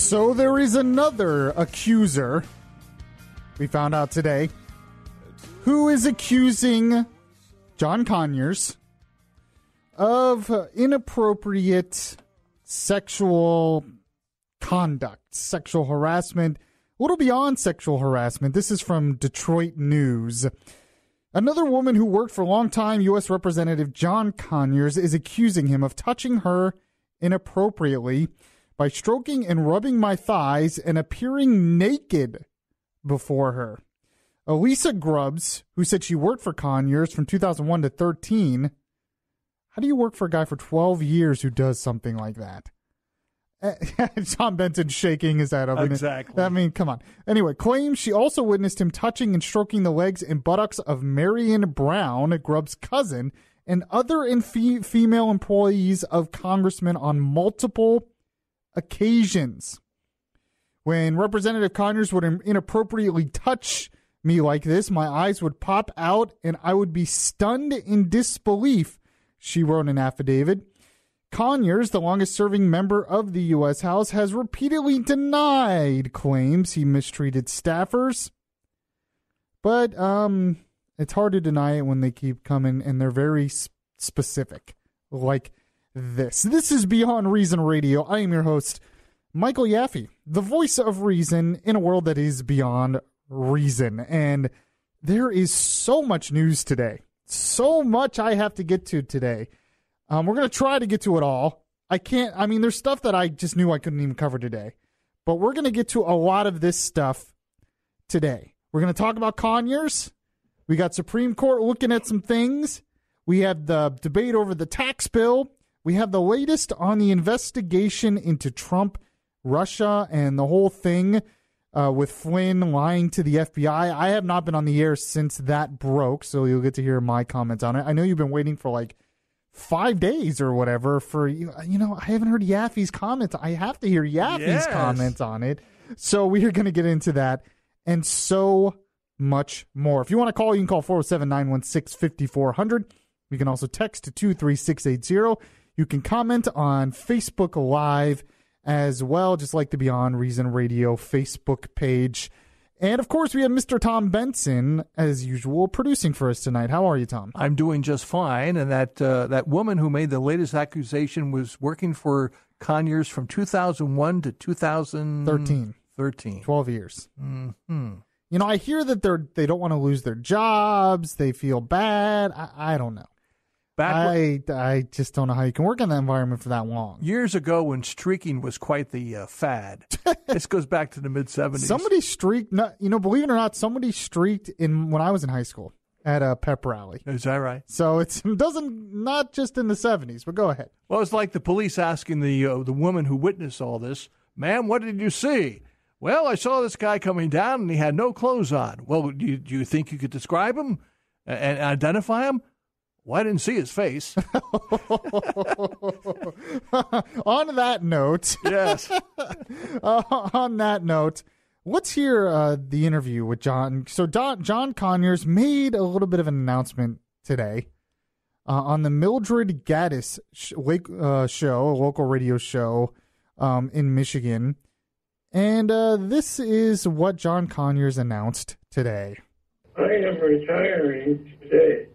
So there is another accuser, we found out today, who is accusing John Conyers of inappropriate sexual conduct, sexual harassment, a little beyond sexual harassment. This is from Detroit News. Another woman who worked for longtime U.S. Representative John Conyers is accusing him of touching her inappropriately by stroking and rubbing my thighs and appearing naked before her. Elisa Grubbs, who said she worked for Conyers from 2001 to 13. How do you work for a guy for 12 years who does something like that? Tom Benson's shaking his head. Exactly. Come on. Anyway, claims she also witnessed him touching and stroking the legs and buttocks of Marion Brown, Grubbs' cousin, and other female employees of Congressmen on multiple occasions. When Representative Conyers would inappropriately touch me like this, my eyes would pop out and I would be stunned in disbelief, she wrote in an affidavit. Conyers, the longest-serving member of the U.S. House, has repeatedly denied claims he mistreated staffers. But it's hard to deny it when they keep coming, and they're very specific, like this. This is Beyond Reason Radio. I am your host, Michael Yaffee, the voice of reason in a world that is beyond reason. And there is so much news today, so much I have to get to today. We're going to try to get to it all. There's stuff that I just knew I couldn't even cover today. But we're going to get to a lot of this stuff today. We're going to talk about Conyers. We got Supreme Court looking at some things. We have the debate over the tax bill. We have the latest on the investigation into Trump, Russia, and the whole thing with Flynn lying to the FBI. I have not been on the air since that broke, so you'll get to hear my comments on it. I know you've been waiting for 5 days or whatever for I haven't heard Yaffee's comments. I have to hear Yaffee's comments on it. So we are going to get into that and so much more. If you want to call, you can call 407-916-5400. You can also text to 23680. You can comment on Facebook Live as well, just like the Beyond Reason Radio Facebook page. And, of course, we have Mr. Tom Benson, as usual, producing for us tonight. How are you, Tom? I'm doing just fine. And that woman who made the latest accusation was working for Conyers from 2001 to 2013. 12 years. Mm-hmm. I hear that they don't want to lose their jobs. They feel bad. I don't know. I just don't know how you can work in that environment for that long. Years ago when streaking was quite the fad. This goes back to the mid-'70s. Somebody streaked, believe it or not, somebody streaked when I was in high school at a pep rally. Is that right? So it doesn't, not just in the 70s, but go ahead. Well, it's like the police asking the woman who witnessed all this, ma'am, what did you see? Well, I saw this guy coming down and he had no clothes on. Well, do you think you could describe him and identify him? Well, I didn't see his face. On that note. Yes. On that note, let's hear the interview with John. So John Conyers made a little bit of an announcement today on the Mildred Gaddis show, a local radio show in Michigan. And this is what John Conyers announced today. I am retiring today.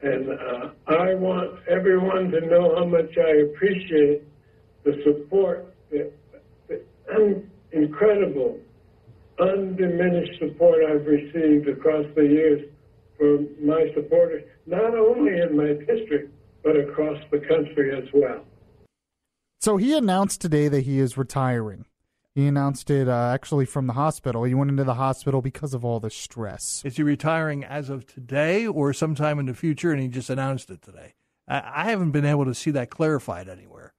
And I want everyone to know how much I appreciate the support, the incredible, undiminished support I've received across the years from my supporters, not only in my district, but across the country as well. So he announced today that he is retiring. He announced it actually from the hospital. He went into the hospital because of all the stress. Is he retiring as of today or sometime in the future, and he just announced it today? I haven't been able to see that clarified anywhere.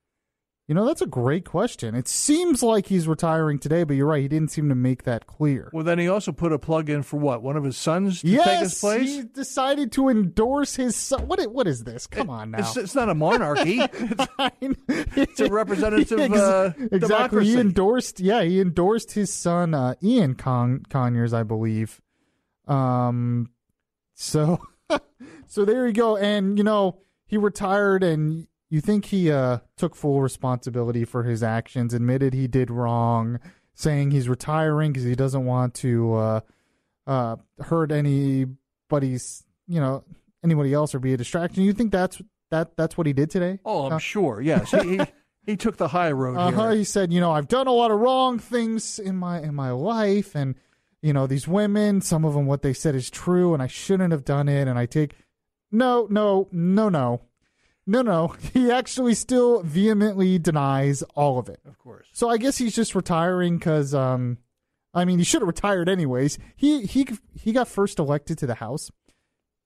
That's a great question. It seems like he's retiring today, but you're right. He didn't seem to make that clear. Well, then he also put a plug in for what? One of his sons to take his place? Yes, he decided to endorse his son. What is this? Come on now. It's not a monarchy. It's a representative exactly. democracy. He endorsed his son, Ian Conyers, I believe. So there you go. And, he retired, and you think he took full responsibility for his actions, admitted he did wrong, saying he's retiring because he doesn't want to hurt anybody else or be a distraction. You think that's what he did today? Oh, I'm sure. Yes, he took the high road here. He said, I've done a lot of wrong things in my life, and these women, some of them, what they said is true, and I shouldn't have done it. And I take no. He actually still vehemently denies all of it. Of course. So I guess he's just retiring because, he should have retired anyways. He got first elected to the House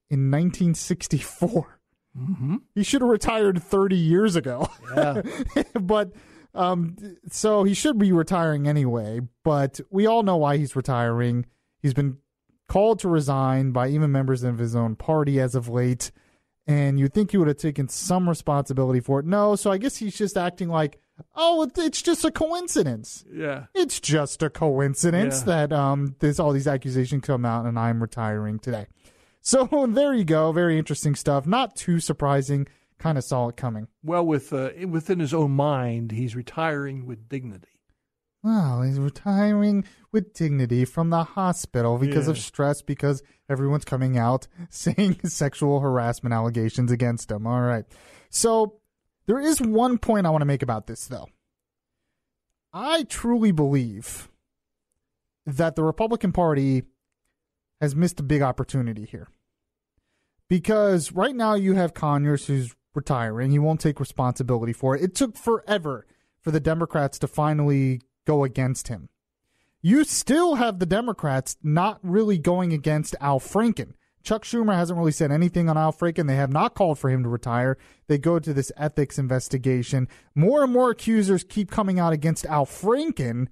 in 1964. Mm-hmm. He should have retired 30 years ago. Yeah. But so he should be retiring anyway. But we all know why he's retiring. He's been called to resign by even members of his own party as of late. And you'd think he would have taken some responsibility for it. No, so I guess he's just acting like, it's just a coincidence. Yeah. It's just a coincidence that there's all these accusations come out and I'm retiring today. So there you go. Very interesting stuff. Not too surprising. Kind of saw it coming. Well, within his own mind, he's retiring with dignity. Well, he's retiring with dignity from the hospital because of stress, because everyone's coming out saying sexual harassment allegations against him. All right. So there is one point I want to make about this, though. I truly believe that the Republican Party has missed a big opportunity here. Because right now you have Conyers, who's retiring. He won't take responsibility for it. It took forever for the Democrats to finally go against him. You still have the Democrats not really going against Al Franken. Chuck Schumer hasn't really said anything on Al Franken. They have not called for him to retire. They go to this ethics investigation. More and more accusers keep coming out against Al Franken,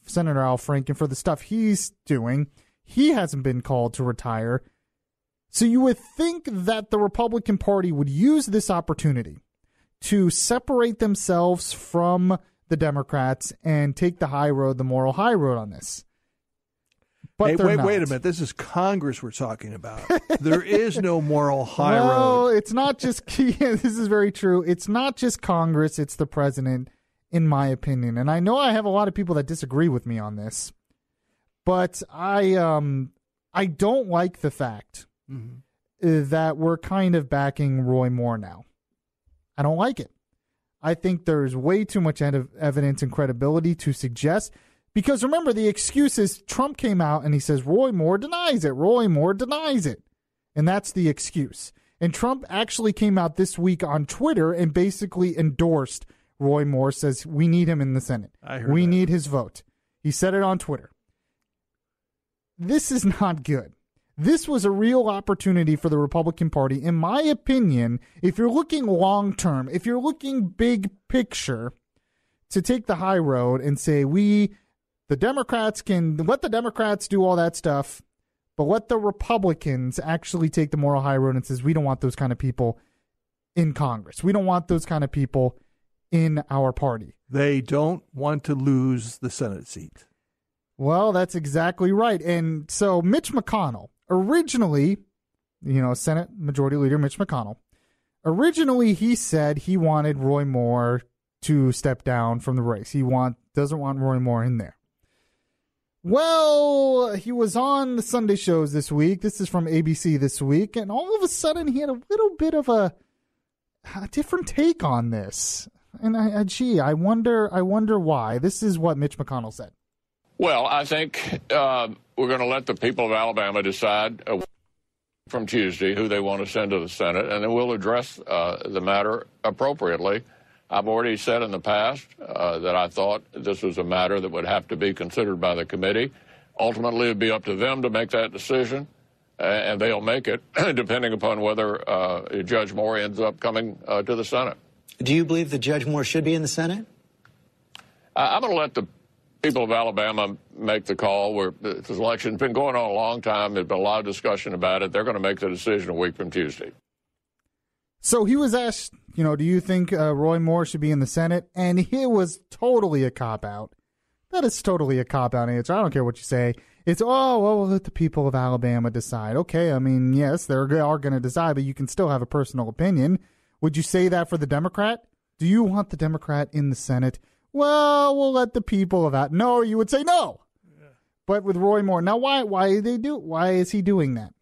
Senator Al Franken, for the stuff he's doing. He hasn't been called to retire. So you would think that the Republican Party would use this opportunity to separate themselves from the Democrats and take the high road, the moral high road on this. But wait a minute. This is Congress we're talking about. There is no moral high road. Well, it's not just, this is very true. It's not just Congress, it's the president, in my opinion. And I know I have a lot of people that disagree with me on this, but I don't like the fact that we're kind of backing Roy Moore now. I don't like it. I think there's way too much evidence and credibility to suggest, because remember, the excuse is Trump came out and he says Roy Moore denies it. Roy Moore denies it. And that's the excuse. And Trump actually came out this week on Twitter and basically endorsed Roy Moore, says we need him in the Senate. We need his vote. He said it on Twitter. This is not good. This was a real opportunity for the Republican Party, in my opinion, if you're looking long term, if you're looking big picture, to take the high road and say the Democrats can let the Democrats do all that stuff, but let the Republicans actually take the moral high road and says we don't want those kind of people in Congress. We don't want those kind of people in our party. They don't want to lose the Senate seat. Well, that's exactly right. And so Mitch McConnell, originally, Senate Majority Leader Mitch McConnell, originally he said he wanted Roy Moore to step down from the race. He doesn't want Roy Moore in there. Well, he was on the Sunday shows this week. This is from ABC this week. And all of a sudden he had a little bit of a different take on this. And I wonder why. This is what Mitch McConnell said. Well, I think we're going to let the people of Alabama decide from Tuesday who they want to send to the Senate, and then we'll address the matter appropriately. I've already said in the past that I thought this was a matter that would have to be considered by the committee. Ultimately, it would be up to them to make that decision, and they'll make it depending upon whether Judge Moore ends up coming to the Senate. Do you believe that Judge Moore should be in the Senate? I'm going to let the people of Alabama make the call. This election's been going on a long time. There's been a lot of discussion about it. They're going to make the decision a week from Tuesday. So he was asked, do you think Roy Moore should be in the Senate? And it was totally a cop-out. That is totally a cop-out answer. I don't care what you say. It's, we'll let the people of Alabama decide. Okay, yes, they are going to decide, but you can still have a personal opinion. Would you say that for the Democrat? Do you want the Democrat in the Senate? Well, we'll let the people of that. No, you would say no. Yeah. But with Roy Moore, now why is he doing that?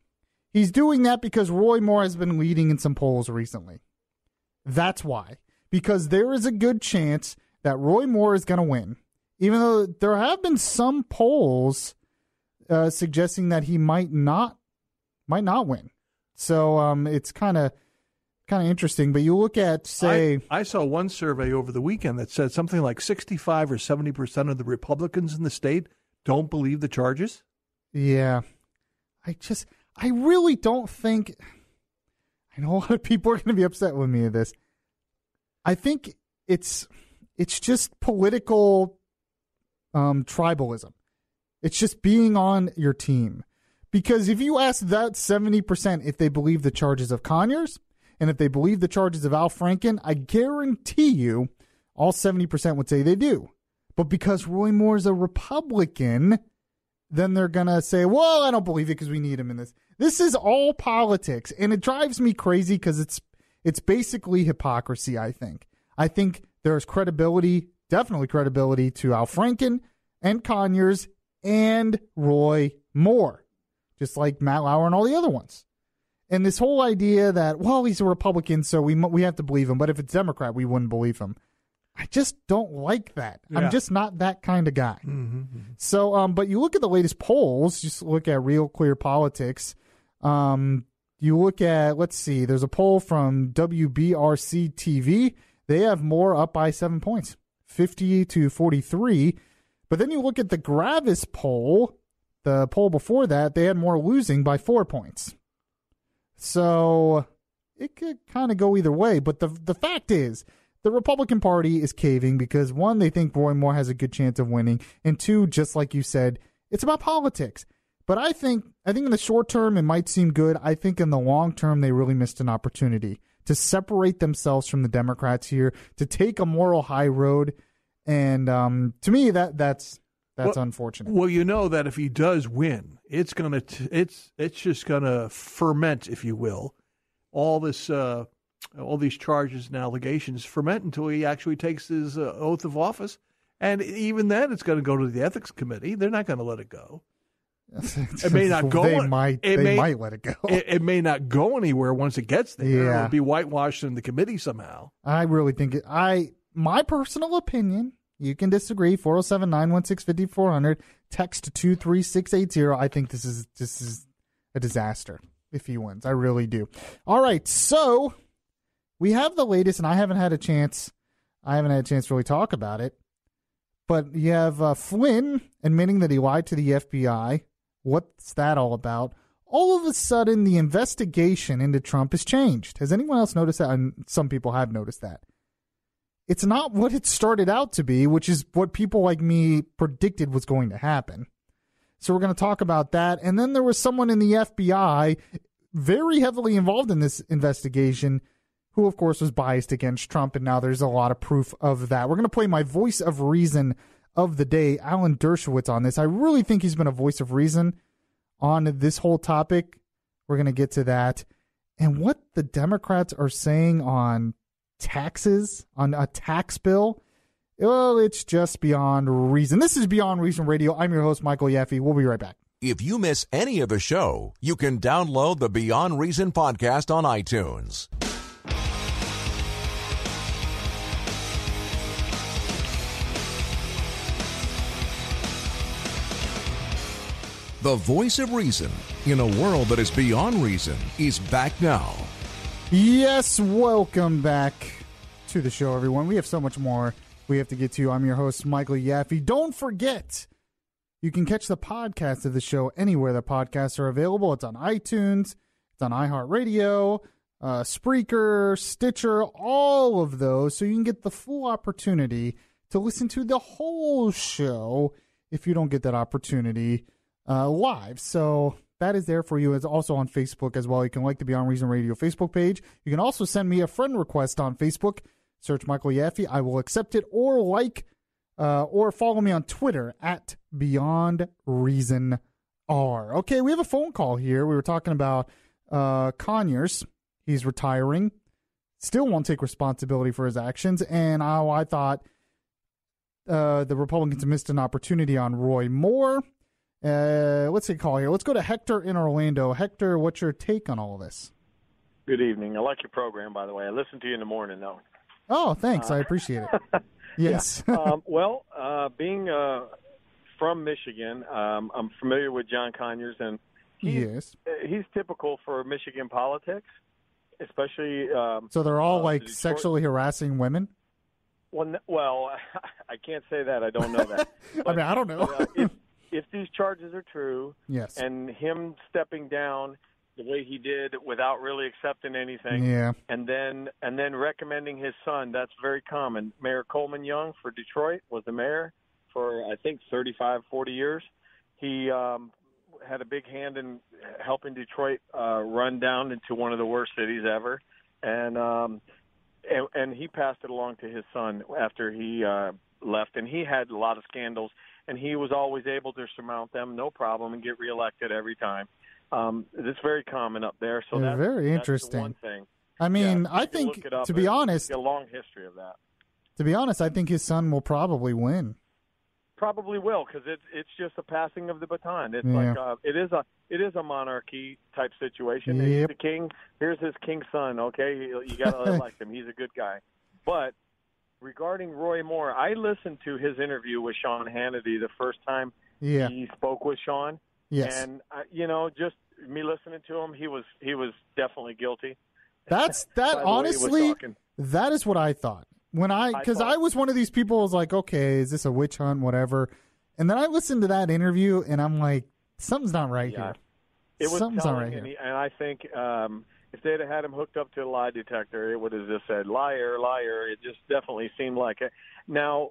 He's doing that because Roy Moore has been leading in some polls recently. That's why. Because there is a good chance that Roy Moore is going to win, even though there have been some polls suggesting that he might not win. So it's kind of interesting. But you look at, say, I saw one survey over the weekend that said something like 65 or 70% of the Republicans in the state don't believe the charges. Yeah, I really don't think. I know a lot of people are going to be upset with me at this. I think it's just political tribalism. It's just being on your team. Because if you ask that 70% if they believe the charges of Conyers and if they believe the charges of Al Franken, I guarantee you all 70% would say they do. But because Roy Moore is a Republican, then they're going to say, well, I don't believe it because we need him in this. This is all politics, and it drives me crazy because it's basically hypocrisy, I think. I think there's credibility, definitely credibility to Al Franken and Conyers and Roy Moore, just like Matt Lauer and all the other ones. And this whole idea that, well, he's a Republican, so we have to believe him, but if it's Democrat, we wouldn't believe him. I just don't like that. Yeah. I'm just not that kind of guy. Mm-hmm. So, but you look at the latest polls, just look at Real Clear Politics. You look at, let's see, there's a poll from WBRC TV. They have Moore up by 7 points, 50 to 43. But then you look at the Gravis poll, the poll before that, they had Moore losing by 4 points. So it could kind of go either way. But the fact is, the Republican Party is caving because, one, they think Roy Moore has a good chance of winning, and two, just like you said, it's about politics. But I think in the short term it might seem good. I think in the long term they really missed an opportunity to separate themselves from the Democrats here, to take a moral high road, and to me that's unfortunate. Well, you know that if he does win, it's just gonna ferment, if you will, all these charges and allegations ferment until he actually takes his oath of office. And even then, it's going to go to the ethics committee. They're not going to let it go. It may not go. They might let it go. It may not go anywhere once it gets there. Yeah. It'll be whitewashed in the committee somehow. I really think my personal opinion, you can disagree, 407-916-5400, text 23680. I think this is a disaster if he wins. I really do. All right, so we have the latest, and I haven't had a chance to really talk about it. But you have Flynn admitting that he lied to the FBI. What's that all about? All of a sudden, the investigation into Trump has changed. Has anyone else noticed that? And some people have noticed that. It's not what it started out to be, which is what people like me predicted was going to happen. So we're going to talk about that. And then there was someone in the FBI very heavily involved in this investigation who, of course, was biased against Trump, and now there's a lot of proof of that. We're going to play my voice of reason of the day, Alan Dershowitz, on this. I really think he's been a voice of reason on this whole topic. We're going to get to that. And what the Democrats are saying on taxes, on a tax bill, well, it's just beyond reason. This is Beyond Reason Radio. I'm your host, Michael Yaffee. We'll be right back. If you miss any of the show, you can download the Beyond Reason podcast on iTunes. The voice of reason in a world that is beyond reason is back now. Yes, welcome back to the show, everyone. We have so much more we have to get to. I'm your host, Michael Yaffee. Don't forget, you can catch the podcast of the show anywhere the podcasts are available. It's on iTunes, it's on iHeartRadio, Spreaker, Stitcher, all of those, so you can get the full opportunity to listen to the whole show if you don't get that opportunity live. So that is there for you. It's also on Facebook as well. You can like the Beyond Reason Radio Facebook page. You can also send me a friend request on Facebook. Search Michael Yaffee. I will accept it, or like or follow me on Twitter at Beyond Reason R. Okay, we have a phone call here. We were talking about Conyers. He's retiring. still won't take responsibility for his actions. And I thought the Republicans missed an opportunity on Roy Moore. What's he call here? Let's go to Hector in Orlando. Hector, what's your take on all of this? Good evening. I like your program, by the way. I listen to you in the morning, though. Oh, thanks. I appreciate it. Yes. Being from Michigan, I'm familiar with John Conyers, and he's typical for Michigan politics, especially. So they're all like sexually harassing women? Well, I can't say that. I don't know that. But, I mean, I don't know. If these charges are true, yes, and him stepping down the way he did without really accepting anything, and then recommending his son, that's very common. Mayor Coleman Young for Detroit was the mayor for, I think, 35, 40 years. He had a big hand in helping Detroit run down into one of the worst cities ever, and he passed it along to his son after he left, and he had a lot of scandals, and he was always able to surmount them, no problem, and get reelected every time. It's very common up there, so that's very interesting. That's the one thing. I mean, I think, to be honest, a long history of that. To be honest, I think his son will probably win. Probably will, because it's just a passing of the baton. It's like it is a monarchy type situation. Yep. He's the king. Here's his king's son. Okay, you got to elect him. He's a good guy. But regarding Roy Moore, I listened to his interview with Sean Hannity the first time he spoke with Sean. Yes. And just me listening to him, he was definitely guilty. That honestly, that is what I thought. Because I was one of these people who was like, okay, is this a witch hunt, whatever. And then I listened to that interview, and I'm like, something's not right here. It was something's not right here. here. And I think if they'd have had him hooked up to a lie detector, it would have just said, liar, liar. It just definitely seemed like it. Now,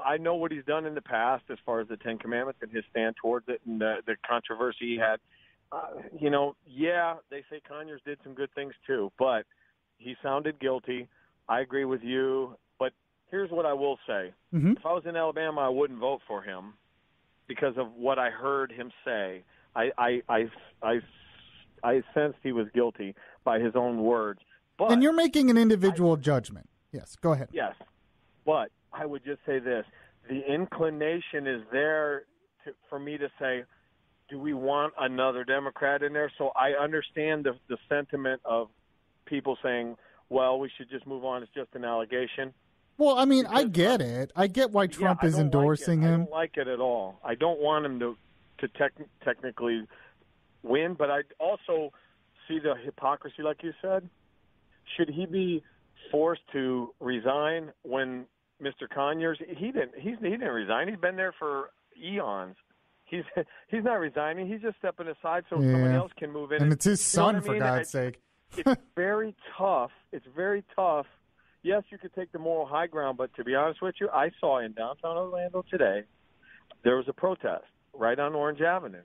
I know what he's done in the past as far as the Ten Commandments and his stand towards it and the controversy he had. They say Conyers did some good things too, but he sounded guilty. I agree with you, but here's what I will say. Mm-hmm. If I was in Alabama, I wouldn't vote for him because of what I heard him say. I sensed he was guilty by his own words. But and you're making an individual judgment. Yes, go ahead. Yes, but I would just say this. The inclination is there for me to say, do we want another Democrat in there? So I understand the sentiment of people saying, well, we should just move on. It's just an allegation. Well, I mean, I get it. I get why Trump is endorsing him. I don't like it at all. I don't want him to technically win, but I also see the hypocrisy, like you said. Should he be forced to resign when Mr. Conyers, he didn't resign. He's been there for eons. He's not resigning. He's just stepping aside so someone else can move in. And it's his son, for God's sake. It's very tough. It's very tough. Yes, you could take the moral high ground, but to be honest with you, I saw in downtown Orlando today, there was a protest right on Orange Avenue.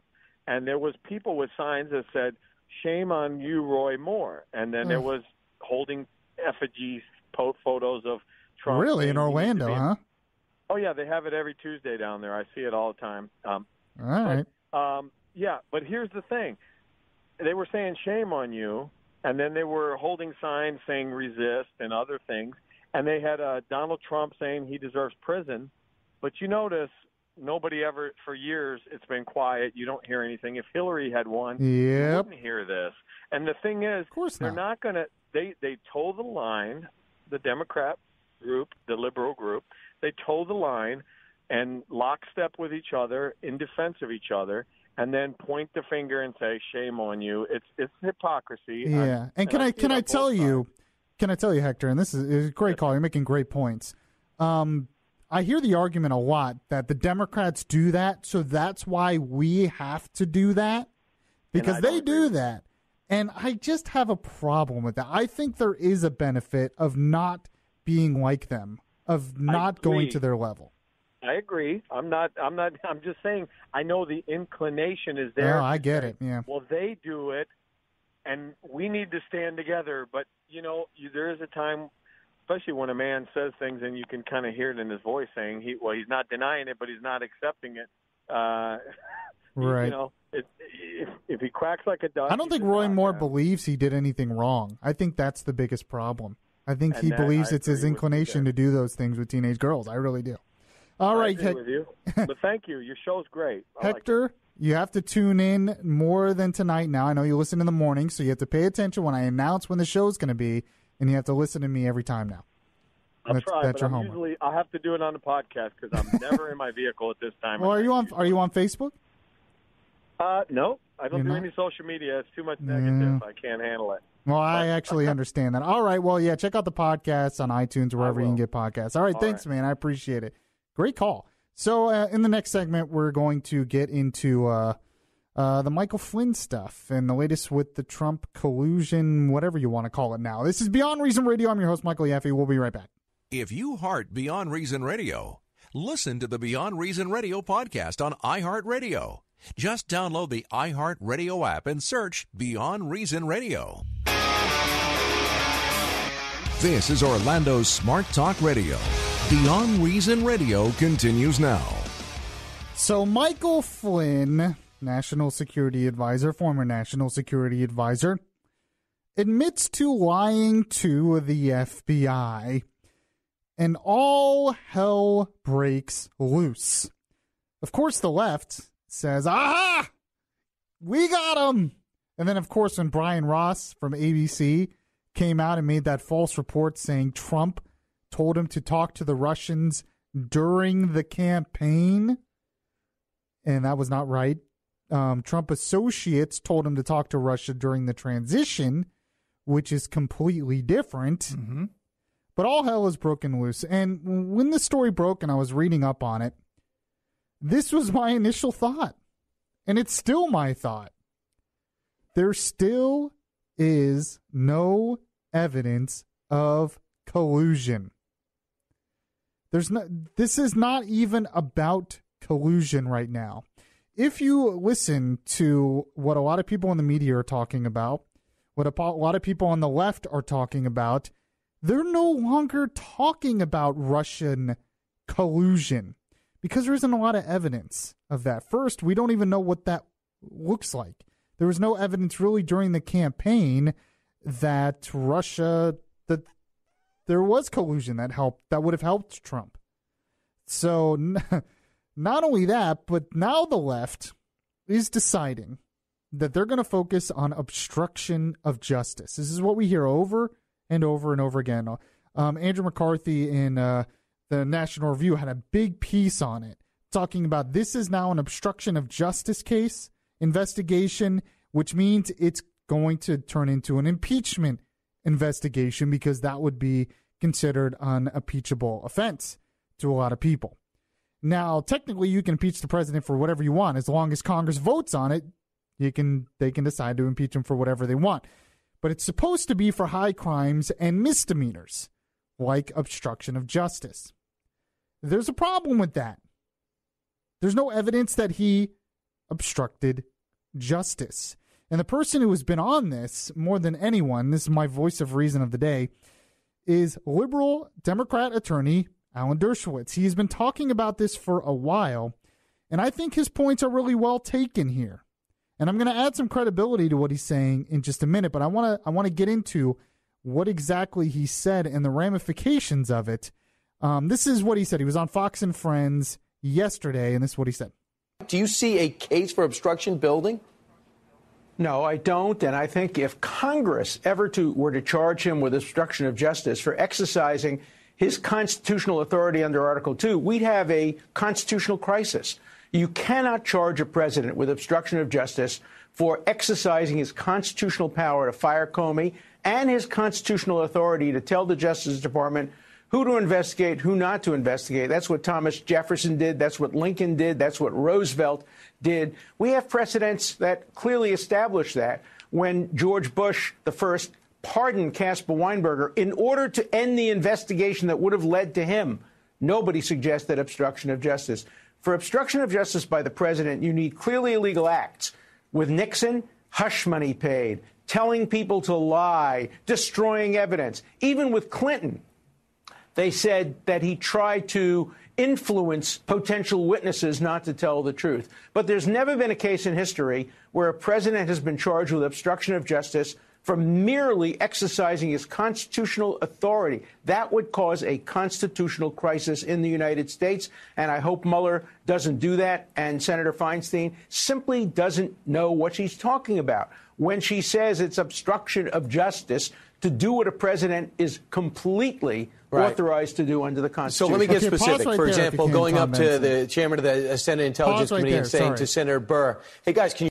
And there was people with signs that said, shame on you, Roy Moore. And then there was holding effigies, photos of Trump. Really? In Orlando, huh? Oh, yeah, they have it every Tuesday down there. I see it all the time. All right. But here's the thing. They were saying shame on you, and then they were holding signs saying resist and other things. And they had Donald Trump saying he deserves prison. But you notice nobody ever, for years, it's been quiet. You don't hear anything. If Hillary had won, you wouldn't hear this. And the thing is, of course they're not going to – they toe the line, the Democrat group, the liberal group. They toe the line and lockstep with each other in defense of each other, and then point the finger and say, shame on you. It's hypocrisy. Yeah. And can I tell you, Hector, and this is a great call. You're making great points. I hear the argument a lot that the Democrats do that, so that's why we have to do that, because they do that. And I just have a problem with that. I think there is a benefit of not being like them, of not going to their level. I agree. I'm just saying I know the inclination is there. Oh, I get it. Yeah. Well, they do it, and we need to stand together. But, there is a time, especially when a man says things and you can kind of hear it in his voice saying, he's not denying it, but he's not accepting it. Right. If he cracks like a duck. I don't think Roy Moore believes he did anything wrong. I think that's the biggest problem. I think he believes it's his inclination to do those things with teenage girls. I really do. All right, I agree with you. But thank you. Your show's great. Hector, you have to tune in more than tonight now. I know you listen in the morning, so you have to pay attention when I announce when the show's going to be, and you have to listen to me every time now. I'll try, but I'll have to do it on the podcast because I'm never in my vehicle at this time. Well, are you on Facebook? No, I don't do any social media. It's too much negative. I can't handle it. Well, I actually understand that. All right. Well, yeah, check out the podcast on iTunes or wherever you can get podcasts. All right. Thanks, man. I appreciate it. Great call. So in the next segment, we're going to get into the Michael Flynn stuff and the latest with the Trump collusion, whatever you want to call it now. This is Beyond Reason Radio. I'm your host, Michael Yaffee. We'll be right back. If you heart Beyond Reason Radio, listen to the Beyond Reason Radio podcast on iHeartRadio. Just download the iHeartRadio app and search Beyond Reason Radio. This is Orlando's Smart Talk Radio. Beyond Reason Radio continues now. So Michael Flynn, National Security Advisor, former National Security Advisor, admits to lying to the FBI, and all hell breaks loose. Of course, the left says, aha, we got him. And then, of course, when Brian Ross from ABC came out and made that false report saying Trump told him to talk to the Russians during the campaign, and that was not right. Trump associates told him to talk to Russia during the transition, which is completely different. Mm-hmm. But all hell is broken loose. And when the story broke and I was reading up on it, this was my initial thought. And it's still my thought. There still is no evidence of collusion. This is not even about collusion right now. If you listen to what a lot of people in the media are talking about, what a lot of people on the left are talking about, they're no longer talking about Russian collusion because there isn't a lot of evidence of that. First, we don't even know what that looks like. There was no evidence really during the campaign that that there was collusion that would have helped Trump. So not only that, but now the left is deciding that they're going to focus on obstruction of justice. This is what we hear over and over and over again. Andrew McCarthy in the National Review had a big piece on it, talking about this is now an obstruction of justice case investigation, which means it's going to turn into an impeachment investigation because that would be considered an impeachable offense to a lot of people. Now, technically, you can impeach the president for whatever you want. As long as Congress votes on it, they can decide to impeach him for whatever they want. But it's supposed to be for high crimes and misdemeanors, like obstruction of justice. There's a problem with that. There's no evidence that he obstructed justice. And the person who has been on this more than anyone, this is my voice of reason of the day, is liberal Democrat attorney Alan Dershowitz. He's been talking about this for a while, and I think his points are really well taken here. And I'm going to add some credibility to what he's saying in just a minute, but I want to get into what exactly he said and the ramifications of it. This is what he said. He was on Fox and Friends yesterday, and this is what he said. Do you see a case for obstruction building? No, I don't. And I think if Congress were to charge him with obstruction of justice for exercising his constitutional authority under Article 2, we'd have a constitutional crisis. You cannot charge a president with obstruction of justice for exercising his constitutional power to fire Comey and his constitutional authority to tell the Justice Department who to investigate, who not to investigate. That's what Thomas Jefferson did. That's what Lincoln did. That's what Roosevelt did. We have precedents that clearly establish that. When George Bush, the first, pardoned Caspar Weinberger in order to end the investigation that would have led to him, nobody suggested obstruction of justice. For obstruction of justice by the president, you need clearly illegal acts. With Nixon, hush money paid, telling people to lie, destroying evidence. Even with Clinton, they said that he tried to influence potential witnesses not to tell the truth. But there's never been a case in history where a president has been charged with obstruction of justice from merely exercising his constitutional authority. That would cause a constitutional crisis in the United States, and I hope Mueller doesn't do that. And Senator Feinstein simply doesn't know what she's talking about when she says it's obstruction of justice to do what a president is completely authorized to do under the Constitution. So let me get specific. For example, going up to the chairman of the Senate Intelligence Committee and saying to Senator Burr, hey, guys, can you...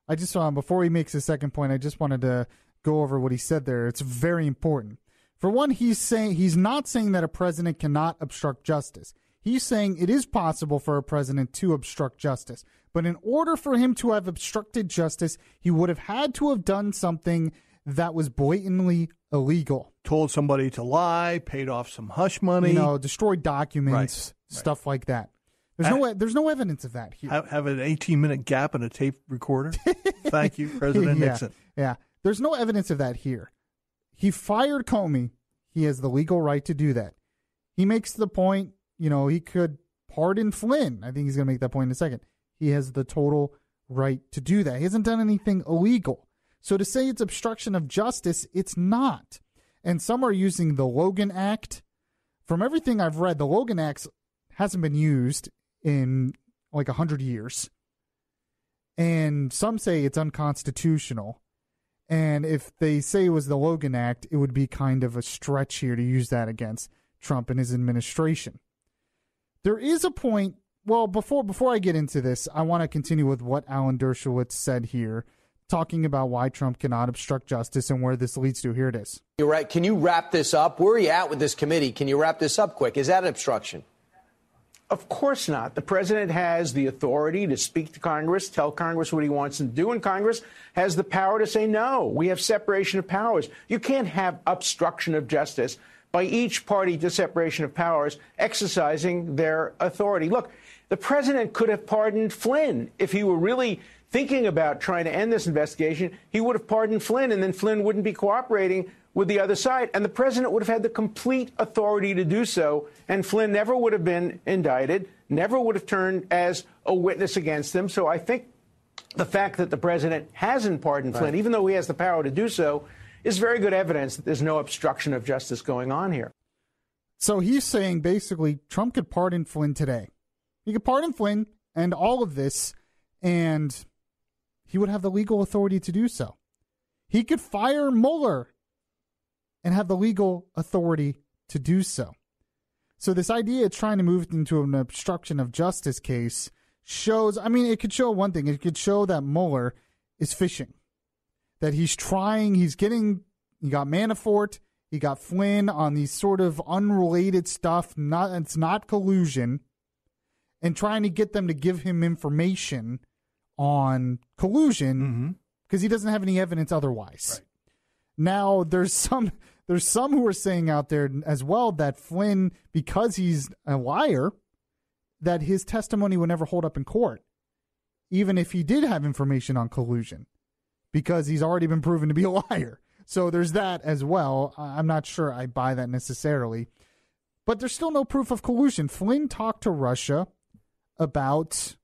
I just saw him before he makes his second point. I just wanted to go over what he said there. It's very important. For one, he's not saying that a president cannot obstruct justice. He's saying it is possible for a president to obstruct justice. But in order for him to have obstructed justice, he would have had to have done something that was blatantly illegal. Told somebody to lie, paid off some hush money. Destroyed documents, stuff like that. There's no evidence of that here. Have an 18-minute gap in a tape recorder. Thank you, President Nixon. Yeah. There's no evidence of that here. He fired Comey. He has the legal right to do that. He makes the point, he could pardon Flynn. I think he's going to make that point in a second. He has the total right to do that. He hasn't done anything illegal. So to say it's obstruction of justice, it's not. And some are using the Logan Act. From everything I've read, the Logan Act hasn't been used in like 100 years. And some say it's unconstitutional. And if they say it was the Logan Act, it would be kind of a stretch here to use that against Trump and his administration. There is a point, well, before I get into this, I want to continue with what Alan Dershowitz said here, talking about why Trump cannot obstruct justice and where this leads to. Here it is. You're right. Can you wrap this up? Where are you at with this committee? Can you wrap this up quick? Is that obstruction? Of course not. The president has the authority to speak to Congress, tell Congress what he wants to do, and Congress has the power to say no. We have separation of powers. You can't have obstruction of justice by each party to separation of powers exercising their authority. Look, the president could have pardoned Flynn if he were really thinking about trying to end this investigation. He would have pardoned Flynn, and then Flynn wouldn't be cooperating with the other side, and the president would have had the complete authority to do so, and Flynn never would have been indicted, never would have turned as a witness against him. So I think the fact that the president hasn't pardoned Flynn, even though he has the power to do so, is very good evidence that there's no obstruction of justice going on here. So he's saying basically Trump could pardon Flynn today. He could pardon Flynn and all of this, and he would have the legal authority to do so. He could fire Mueller and have the legal authority to do so. So this idea of trying to move into an obstruction of justice case shows, it could show one thing. It could show that Mueller is fishing, that he got Manafort, he got Flynn on these sort of unrelated stuff, it's not collusion, and trying to get them to give him information on collusion because he doesn't have any evidence otherwise. Right. Now, there's some who are saying out there as well that Flynn, because he's a liar, that his testimony would never hold up in court, even if he did have information on collusion, because he's already been proven to be a liar. So there's that as well. I'm not sure I buy that necessarily. But there's still no proof of collusion. Flynn talked to Russia about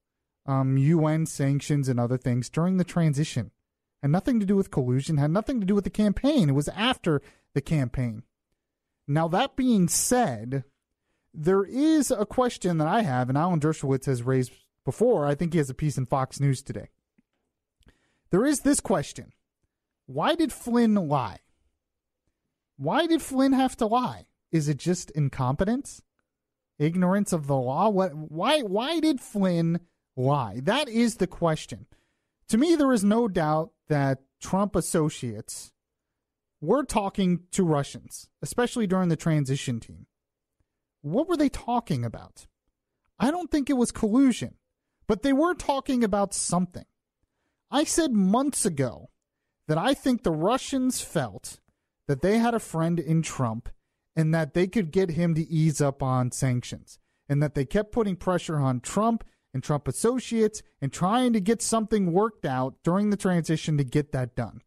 UN sanctions and other things during the transition. Had nothing to do with collusion, had nothing to do with the campaign. It was after the campaign. Now, that being said, there is a question that I have, and Alan Dershowitz has raised before. I think he has a piece in Fox News today. There is this question. Why did Flynn lie? Why did Flynn have to lie? Is it just incompetence? Ignorance of the law? Why did Flynn lie? That is the question. To me, there is no doubt that Trump associates were talking to Russians, especially during the transition team. What were they talking about? I don't think it was collusion, but they were talking about something. I said months ago that I think the Russians felt that they had a friend in Trump and that they could get him to ease up on sanctions, and that they kept putting pressure on Trump and Trump associates and trying to get something worked out during the transition to get that done.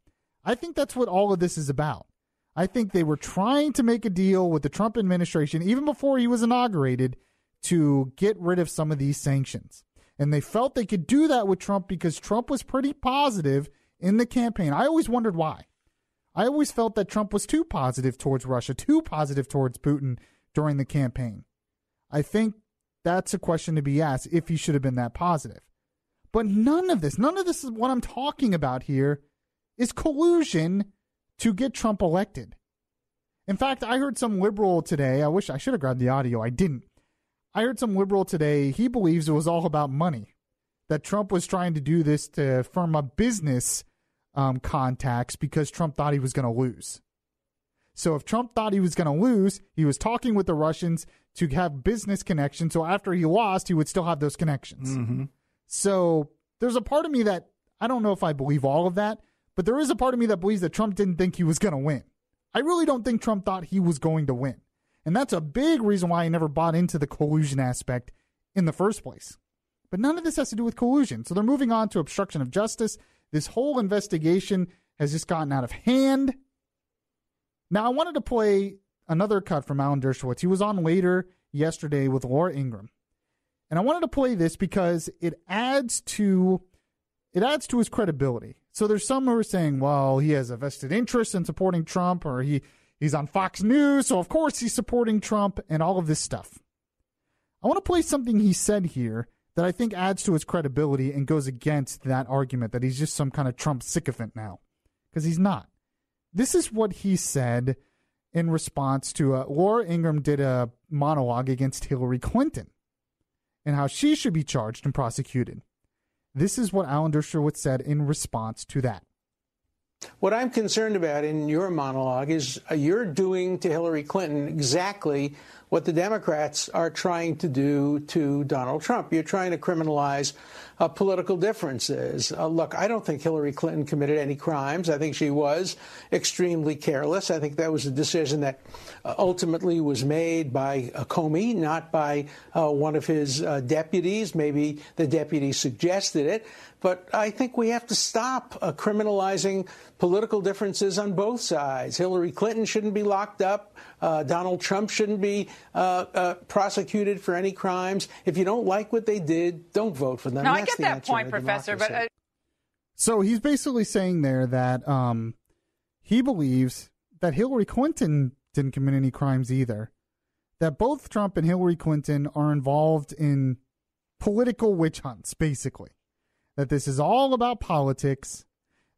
I think that's what all of this is about. I think they were trying to make a deal with the Trump administration, even before he was inaugurated, to get rid of some of these sanctions. And they felt they could do that with Trump because Trump was pretty positive in the campaign. I always wondered why. I always felt that Trump was too positive towards Russia, too positive towards Putin during the campaign. I think that's a question to be asked, if he should have been that positive. But none of this is what I'm talking about here, is collusion to get Trump elected. In fact, I heard some liberal today, I wish I should have grabbed the audio, I didn't. I heard some liberal today, he believes it was all about money, that Trump was trying to do this to firm up business contacts because Trump thought he was going to lose. So if Trump thought he was going to lose, he was talking with the Russians to have business connections, so after he lost, he would still have those connections. Mm-hmm. So there's a part of me that, I don't know if I believe all of that, but there is a part of me that believes that Trump didn't think he was going to win. I really don't think Trump thought he was going to win. And that's a big reason why I never bought into the collusion aspect in the first place. But none of this has to do with collusion. So they're moving on to obstruction of justice. This whole investigation has just gotten out of hand. Now, I wanted to play another cut from Alan Dershowitz. He was on later yesterday with Laura Ingraham. And I wanted to play this because it adds to his credibility. So there's some who are saying, well, he has a vested interest in supporting Trump, or he's on Fox News, so of course he's supporting Trump, and all of this stuff. I want to play something he said here that I think adds to his credibility and goes against that argument that he's just some kind of Trump sycophant now, because he's not. This is what he said in response to Laura Ingraham did a monologue against Hillary Clinton and how she should be charged and prosecuted. This is what Alan Dershowitz said in response to that. What I'm concerned about in your monologue is you're doing to Hillary Clinton exactly what the Democrats are trying to do to Donald Trump. You're trying to criminalize political differences. Look, I don't think Hillary Clinton committed any crimes. I think she was extremely careless. I think that was a decision that ultimately was made by Comey, not by one of his deputies. Maybe the deputy suggested it. But I think we have to stop criminalizing political differences on both sides. Hillary Clinton shouldn't be locked up. Donald Trump shouldn't be prosecuted for any crimes. If you don't like what they did, don't vote for them. No, I get that point, Professor. But so he's basically saying there that he believes that Hillary Clinton didn't commit any crimes either. That both Trump and Hillary Clinton are involved in political witch hunts, basically. That this is all about politics,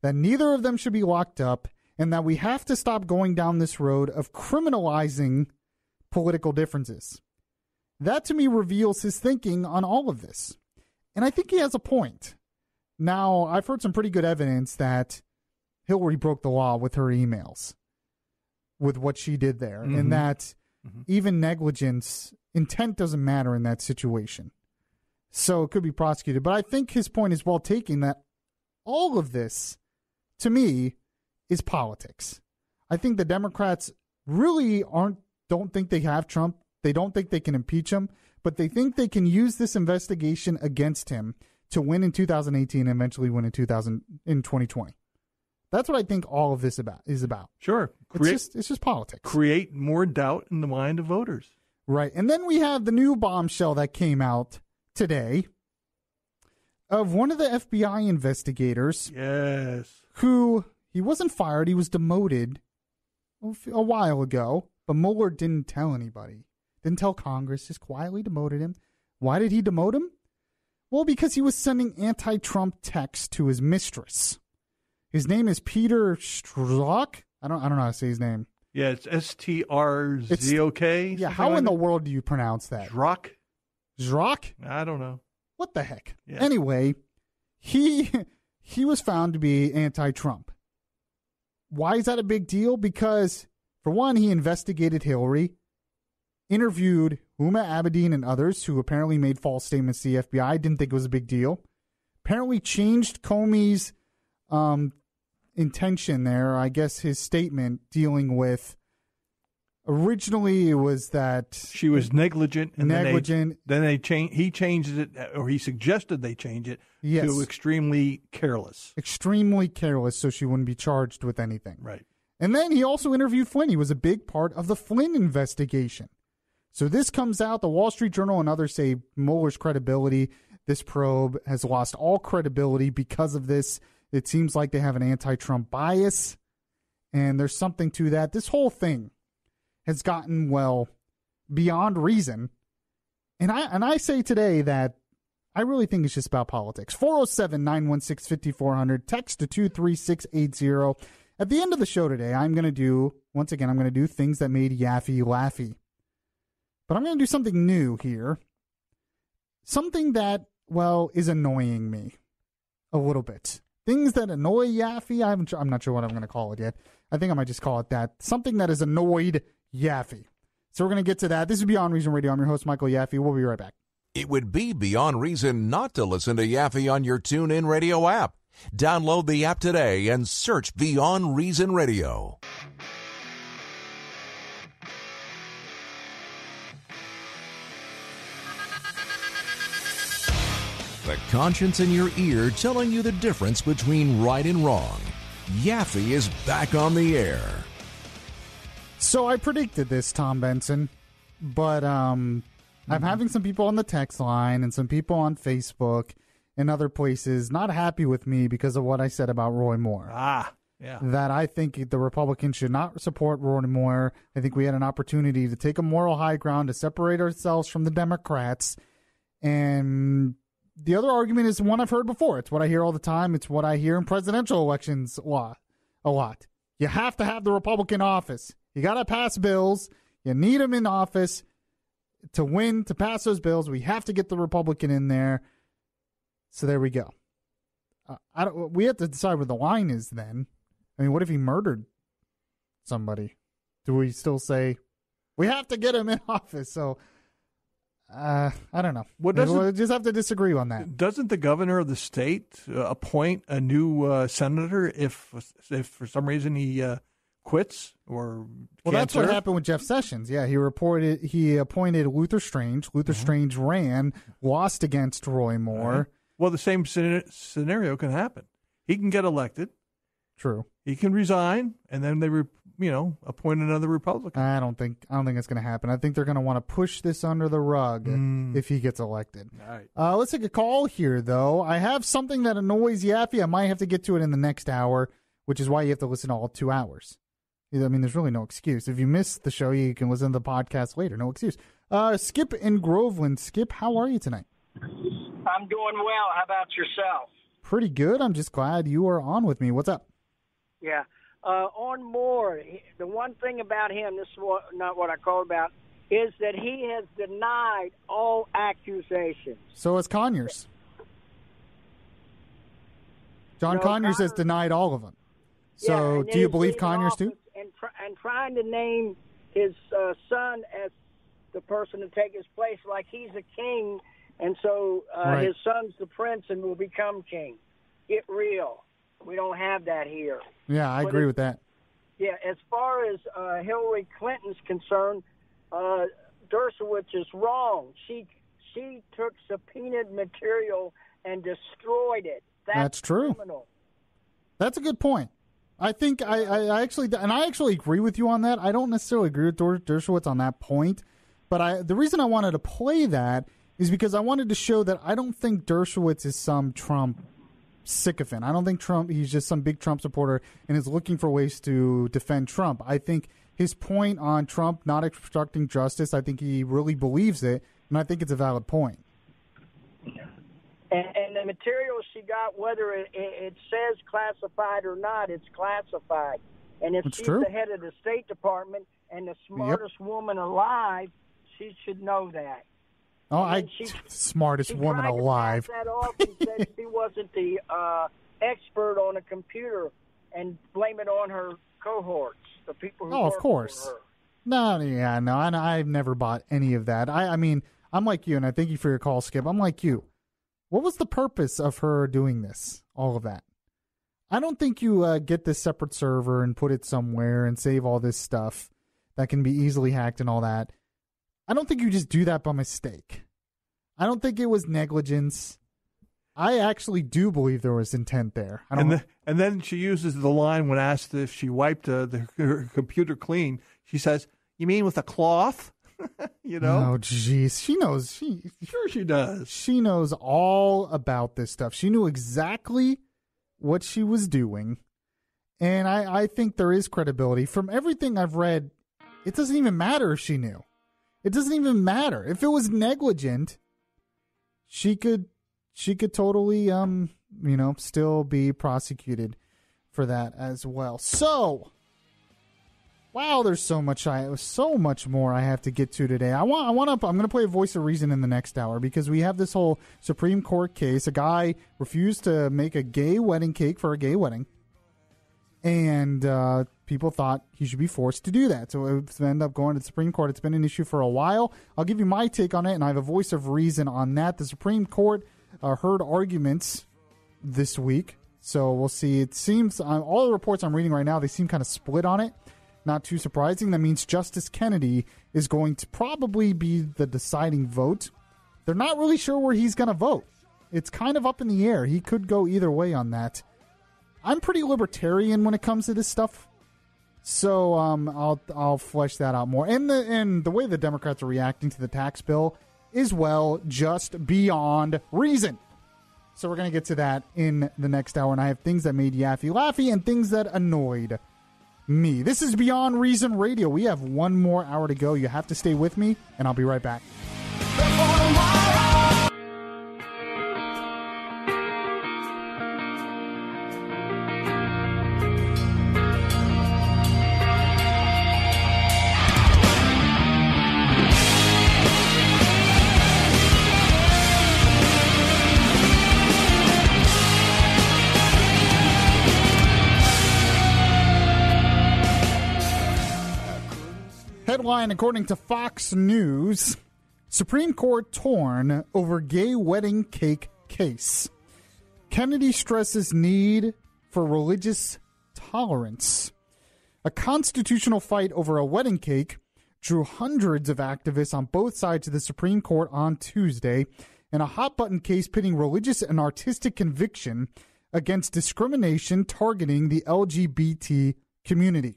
that neither of them should be locked up, and that we have to stop going down this road of criminalizing political differences. That, to me, reveals his thinking on all of this. And I think he has a point. Now, I've heard some pretty good evidence that Hillary broke the law with her emails, with what she did there, and that even negligence, intent doesn't matter in that situation. So it could be prosecuted. But I think his point is well taken, that all of this, to me, is politics. I think the Democrats really don't think they have Trump. They don't think they can impeach him, but they think they can use this investigation against him to win in 2018 and eventually win in 2020. That's what I think all of this is about. Sure. It's just politics. Create more doubt in the mind of voters. Right. And then we have the new bombshell that came out today of one of the FBI investigators. Yes. Who, he wasn't fired, he was demoted a while ago, but Mueller didn't tell anybody. Didn't tell Congress, just quietly demoted him. Why did he demote him? Well, because he was sending anti-Trump texts to his mistress. His name is Peter Strzok. I don't know how to say his name. Yeah, it's Strzok. Yeah, how in the world do you pronounce that? Strzok? I don't know. What the heck? Yeah. Anyway, he was found to be anti-Trump. Why is that a big deal? Because, for one, he investigated Hillary, interviewed Huma Abedin and others who apparently made false statements to the FBI. Didn't think it was a big deal. Apparently changed Comey's intention there. I guess his statement dealing with, originally it was that she was negligent. And negligent. He changed it, or he suggested they change it to extremely careless. Extremely careless, so she wouldn't be charged with anything. Right. And then he also interviewed Flynn. He was a big part of the Flynn investigation. So this comes out, the Wall Street Journal and others say Mueller's credibility, this probe has lost all credibility because of this. It seems like they have an anti-Trump bias. And there's something to that. This whole thing has gotten, well, beyond reason. And I say today that I really think it's just about politics. 407-916-5400. Text to 23680. At the end of the show today, I'm going to do things that made Yaffee laughy. But I'm going to do something new here. Something that, well, is annoying me a little bit. Things that annoy Yaffee. I'm not sure what I'm going to call it yet. I think I might just call it that. Something that has annoyed Yaffee. So we're going to get to that. This is Beyond Reason Radio. I'm your host, Michael Yaffee. We'll be right back. It would be beyond reason not to listen to Yaffee on your TuneIn Radio app. Download the app today and search Beyond Reason Radio. The conscience in your ear telling you the difference between right and wrong. Yaffee is back on the air. So I predicted this, Tom Benson, but I'm having some people on the text line and some people on Facebook and other places not happy with me because of what I said about Roy Moore. Yeah. That I think the Republicans should not support Roy Moore. I think we had an opportunity to take a moral high ground to separate ourselves from the Democrats. And the other argument is one I've heard before. It's what I hear all the time. It's what I hear in presidential elections a lot. You have to have the Republican office. You got to pass bills. You need them in office to win, to pass those bills. We have to get the Republican in there. So there we go. We have to decide where the line is then. I mean, what if he murdered somebody? Do we still say we have to get him in office? So I don't know. We'll just have to disagree on that. Doesn't the governor of the state appoint a new senator if for some reason he quits or that's what happened with Jeff Sessions. Yeah, he appointed Luther Strange. Luther Strange ran, lost against Roy Moore. Well, the same scenario can happen. He can get elected. True. He can resign, and then they appoint another Republican. I don't think it's going to happen. I think they're going to want to push this under the rug if he gets elected. All right. Let's take a call here, though. I have something that annoys Yaffee. I might have to get to it in the next hour, which is why you have to listen to all 2 hours. I mean, there's really no excuse. If you missed the show, you can listen to the podcast later. No excuse. Skip in Groveland. Skip, how are you tonight? I'm doing well. How about yourself? Pretty good. I'm just glad you are on with me. What's up? Yeah. On Moore, the one thing about him, this is not what I called about, is that he has denied all accusations. So has Conyers. John Conyers has denied all of them. So do you believe Conyers too? And trying to name his son as the person to take his place like he's a king, and so his son's the prince and will become king. Get real. We don't have that here. Yeah, I agree with that. Yeah, as far as Hillary Clinton's concerned, Dershowitz is wrong. She took subpoenaed material and destroyed it. That's true. Criminal. That's a good point. I think I actually agree with you on that. I don't necessarily agree with Dershowitz on that point, but the reason I wanted to play that is because I wanted to show that I don't think Dershowitz is some Trump sycophant. I don't think he's just some big Trump supporter and is looking for ways to defend Trump. I think his point on Trump not obstructing justice, I think he really believes it, and I think it's a valid point. And the material she got, whether it says classified or not, it's classified. And if she's the head of the State Department and the smartest woman alive, she should know that. Oh, smartest woman alive. She tried to pass that off and said she wasn't the expert on a computer and blame it on her cohorts, the people who work for her. No, I've never bought any of that. I mean, I'm like you, and I thank you for your call, Skip. I'm like you. What was the purpose of her doing this, all of that? I don't think you get this separate server and put it somewhere and save all this stuff that can be easily hacked and all that. I don't think you just do that by mistake. I don't think it was negligence. I actually do believe there was intent there. And then she uses the line when asked if she wiped her computer clean. She says, "You mean with a cloth?" You know? Oh, jeez. She knows. Sure she does. She knows all about this stuff. She knew exactly what she was doing. And I think there is credibility. From everything I've read, it doesn't even matter if she knew. It doesn't even matter. If it was negligent, she could totally, still be prosecuted for that as well. So, wow, there's so much more I have to get to today. I'm going to play a Voice of Reason in the next hour because we have this whole Supreme Court case. A guy refused to make a gay wedding cake for a gay wedding. And people thought he should be forced to do that. So it ended up going to the Supreme Court. It's been an issue for a while. I'll give you my take on it, and I have a voice of reason on that. The Supreme Court heard arguments this week. So we'll see. It seems all the reports I'm reading right now, they seem kind of split on it. Not too surprising. That means Justice Kennedy is going to probably be the deciding vote. They're not really sure where he's going to vote. It's kind of up in the air. He could go either way on that. I'm pretty libertarian when it comes to this stuff, so I'll flesh that out more. And the way the Democrats are reacting to the tax bill is, well, just beyond reason. So we're going to get to that in the next hour, and I have things that made Yaffee laughy and things that annoyed me. This is Beyond Reason Radio. We have one more hour to go. You have to stay with me, and I'll be right back. Headline, according to Fox News, Supreme Court torn over gay wedding cake case. Kennedy stresses need for religious tolerance. A constitutional fight over a wedding cake drew hundreds of activists on both sides of the Supreme Court on Tuesday in a hot-button case pitting religious and artistic conviction against discrimination targeting the LGBT community.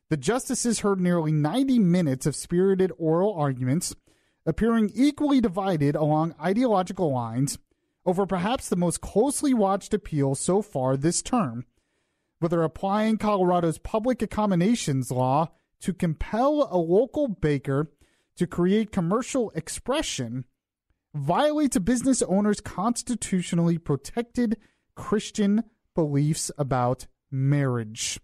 The justices heard nearly 90 minutes of spirited oral arguments, appearing equally divided along ideological lines over perhaps the most closely watched appeal so far this term, whether applying Colorado's public accommodations law to compel a local baker to create commercial expression violates a business owner's constitutionally protected Christian beliefs about marriage.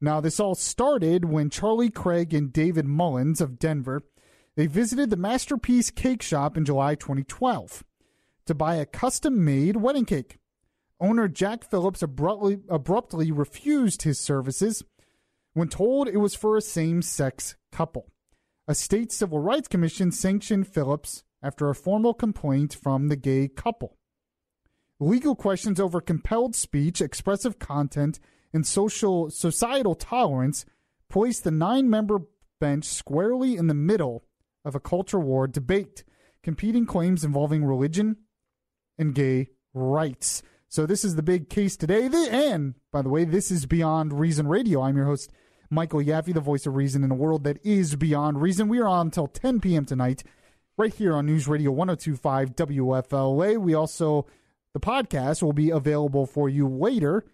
Now, this all started when Charlie Craig and David Mullins of Denver, they visited the Masterpiece Cake Shop in July 2012 to buy a custom-made wedding cake. Owner Jack Phillips abruptly refused his services when told it was for a same-sex couple. A state civil rights commission sanctioned Phillips after a formal complaint from the gay couple. Legal questions over compelled speech, expressive content, and societal tolerance placed the 9-member bench squarely in the middle of a culture war debate, competing claims involving religion and gay rights. So this is the big case today. And, by the way, this is Beyond Reason Radio. I'm your host, Michael Yaffee, the voice of reason in a world that is beyond reason. We are on until 10 p.m. tonight, right here on News Radio 102.5 WFLA. We also, the podcast will be available for you later.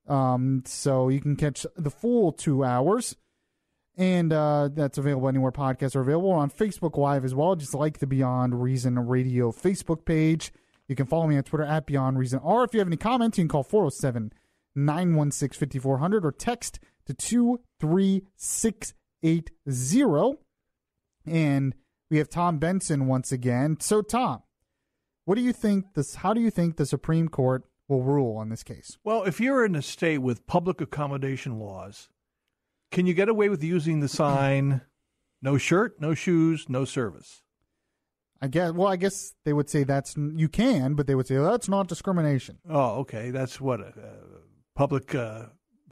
So you can catch the full 2 hours, and that's available anywhere podcasts are available. We're on Facebook Live as well. Just like the Beyond Reason Radio Facebook page. You can follow me on Twitter at Beyond Reason. Or if you have any comments, you can call 407-916-5400 or text to 23680. And we have Tom Benson once again. So, Tom, what do you think how do you think the Supreme Court will rule on this case? Well, if you're in a state with public accommodation laws, can you get away with using the sign, no shirt, no shoes, no service? I guess they would say you can, but they would say that's not discrimination. Oh, okay. That's what, public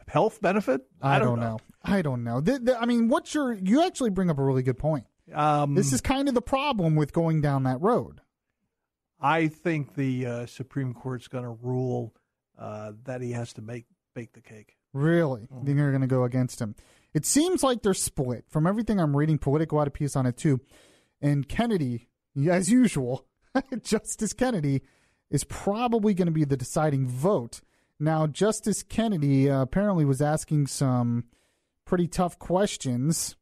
health benefit? I don't know. I don't know. I mean, you actually bring up a really good point. This is kind of the problem with going down that road. I think the Supreme Court's going to rule that he has to bake the cake. Really? Mm-hmm. They're going to go against him. It seems like they're split. From everything I'm reading, Politico had a piece on it too. And Kennedy, as usual, Justice Kennedy is probably going to be the deciding vote. Now, Justice Kennedy apparently was asking some pretty tough questions,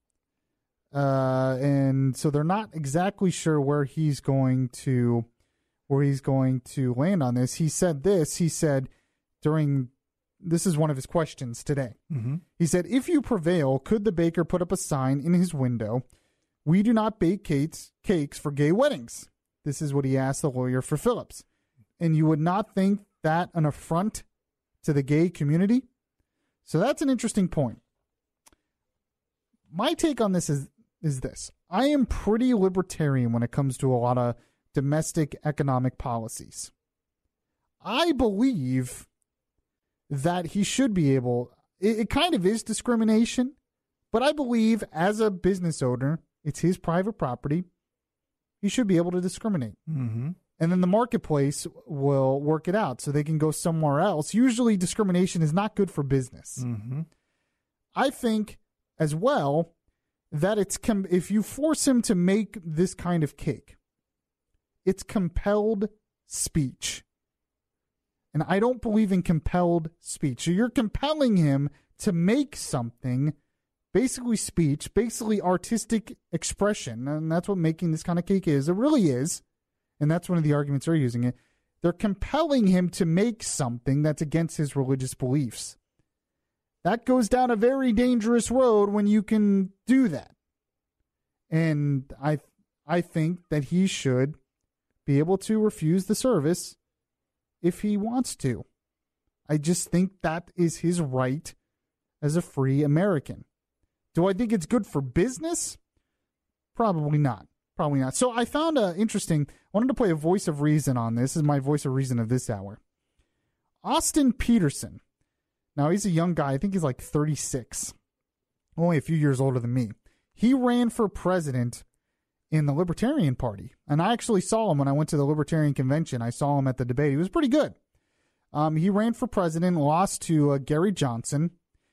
and so they're not exactly sure where he's going to land on this. He said this. He said this is one of his questions today. Mm-hmm. He said, if you prevail, could the baker put up a sign in his window, "We do not bake cakes for gay weddings"? This is what he asked the lawyer for Phillips. And you would not think that an affront to the gay community? So that's an interesting point. My take on this is this. I am pretty libertarian when it comes to a lot of domestic economic policies. I believe that he should be able, it kind of is discrimination, but I believe as a business owner, it's his private property, he should be able to discriminate. Mm-hmm. And then the marketplace will work it out so they can go somewhere else. Usually discrimination is not good for business. Mm-hmm. I think as well that if you force him to make this kind of cake, it's compelled speech. And I don't believe in compelled speech. So you're compelling him to make something, basically speech, basically artistic expression. And that's what making this kind of cake is. It really is. And that's one of the arguments they're using it. They're compelling him to make something that's against his religious beliefs. That goes down a very dangerous road when you can do that. And I think that he should be able to refuse the service if he wants to. I just think that is his right as a free American. Do I think it's good for business? Probably not. Probably not. So I found interesting, I wanted to play a voice of reason on this. This is my voice of reason of this hour. Austin Peterson. Now, he's a young guy. I think he's like 36. Only a few years older than me. He ran for president in the Libertarian Party. And I actually saw him when I went to the Libertarian Convention. I saw him at the debate. He was pretty good. He ran for president, lost to Gary Johnson.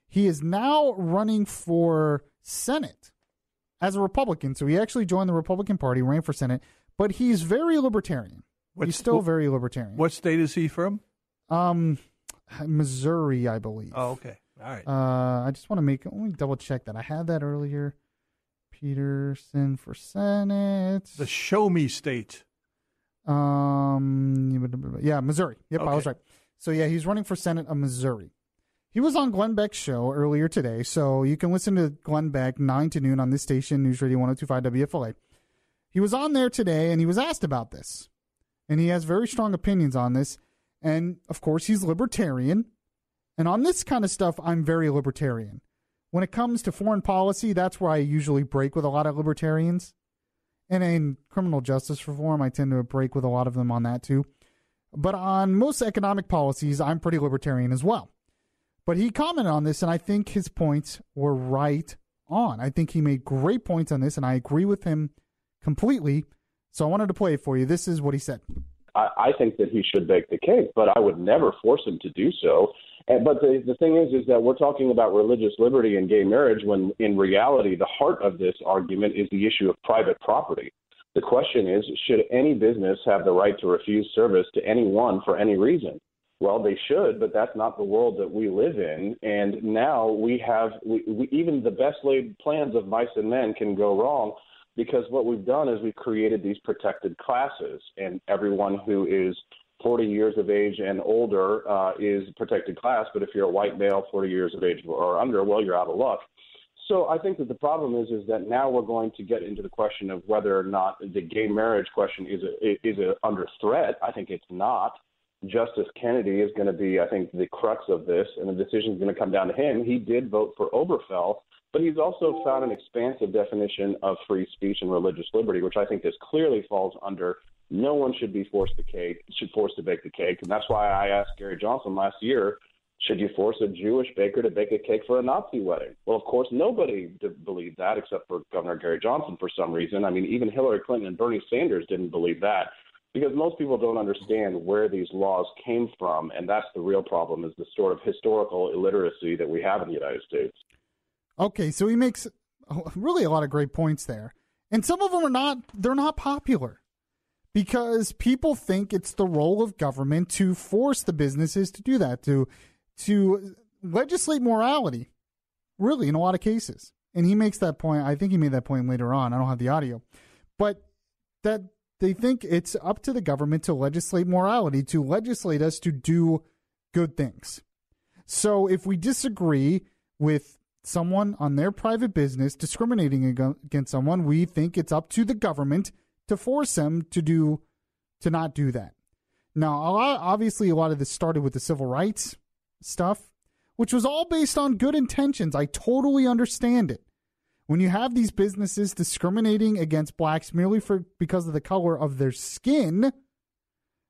He is now running for Senate as a Republican. So he actually joined the Republican Party, ran for Senate, but he's very libertarian. He's still very libertarian. What state is he from? Missouri, I believe. Oh, okay. All right. I just want to let me double check that. I had that earlier. Peterson for Senate. The show me state. Yeah, Missouri. Yep, okay. I was right. So yeah, he's running for Senate of Missouri. He was on Glenn Beck's show earlier today, so you can listen to Glenn Beck 9 to noon on this station, News Radio 102.5 WFLA. He was on there today, and he was asked about this. And he has very strong opinions on this. And, of course, he's libertarian. And on this kind of stuff, I'm very libertarian. When it comes to foreign policy, that's where I usually break with a lot of libertarians. And in criminal justice reform, I tend to break with a lot of them on that, too. But on most economic policies, I'm pretty libertarian as well. But he commented on this, and I think his points were right on. I think he made great points on this, and I agree with him completely. So I wanted to play it for you. This is what he said. I think that he should bake the cake, but I would never force him to do so. But the thing is that we're talking about religious liberty and gay marriage when in reality the heart of this argument is the issue of private property. The question is, should any business have the right to refuse service to anyone for any reason? Well, they should, but that's not the world that we live in. And now we even the best laid plans of mice and men can go wrong, because what we've done is we've created these protected classes, and everyone who is 40 years of age and older is a protected class. But if you're a white male, 40 years of age or under, well, you're out of luck. So I think that the problem is that now we're going to get into the question of whether or not the gay marriage question is under threat. I think it's not. Justice Kennedy is going to be, I think, the crux of this, and the decision is going to come down to him. He did vote for Obergefell, but he's also found an expansive definition of free speech and religious liberty, which I think this clearly falls under. No one should be forced to bake the cake, and that's why I asked Gary Johnson last year, should you force a Jewish baker to bake a cake for a Nazi wedding? Well, of course, nobody believed that except for Governor Gary Johnson for some reason. I mean, even Hillary Clinton and Bernie Sanders didn't believe that, because most people don't understand where these laws came from, and that's the real problem, is the sort of historical illiteracy that we have in the United States. Okay, so he makes really a lot of great points there. And some of them they're not popular. because people think it's the role of government to force the businesses to do that, to legislate morality, really, in a lot of cases. And he makes that point. I think he made that point later on. I don't have the audio. But that they think it's up to the government to legislate morality, to legislate us to do good things. So if we disagree with someone on their private business discriminating against someone, we think it's up to the government to force them to not do that. Now, obviously, a lot of this started with the civil rights stuff, which was all based on good intentions. I totally understand it. When you have these businesses discriminating against blacks merely because of the color of their skin,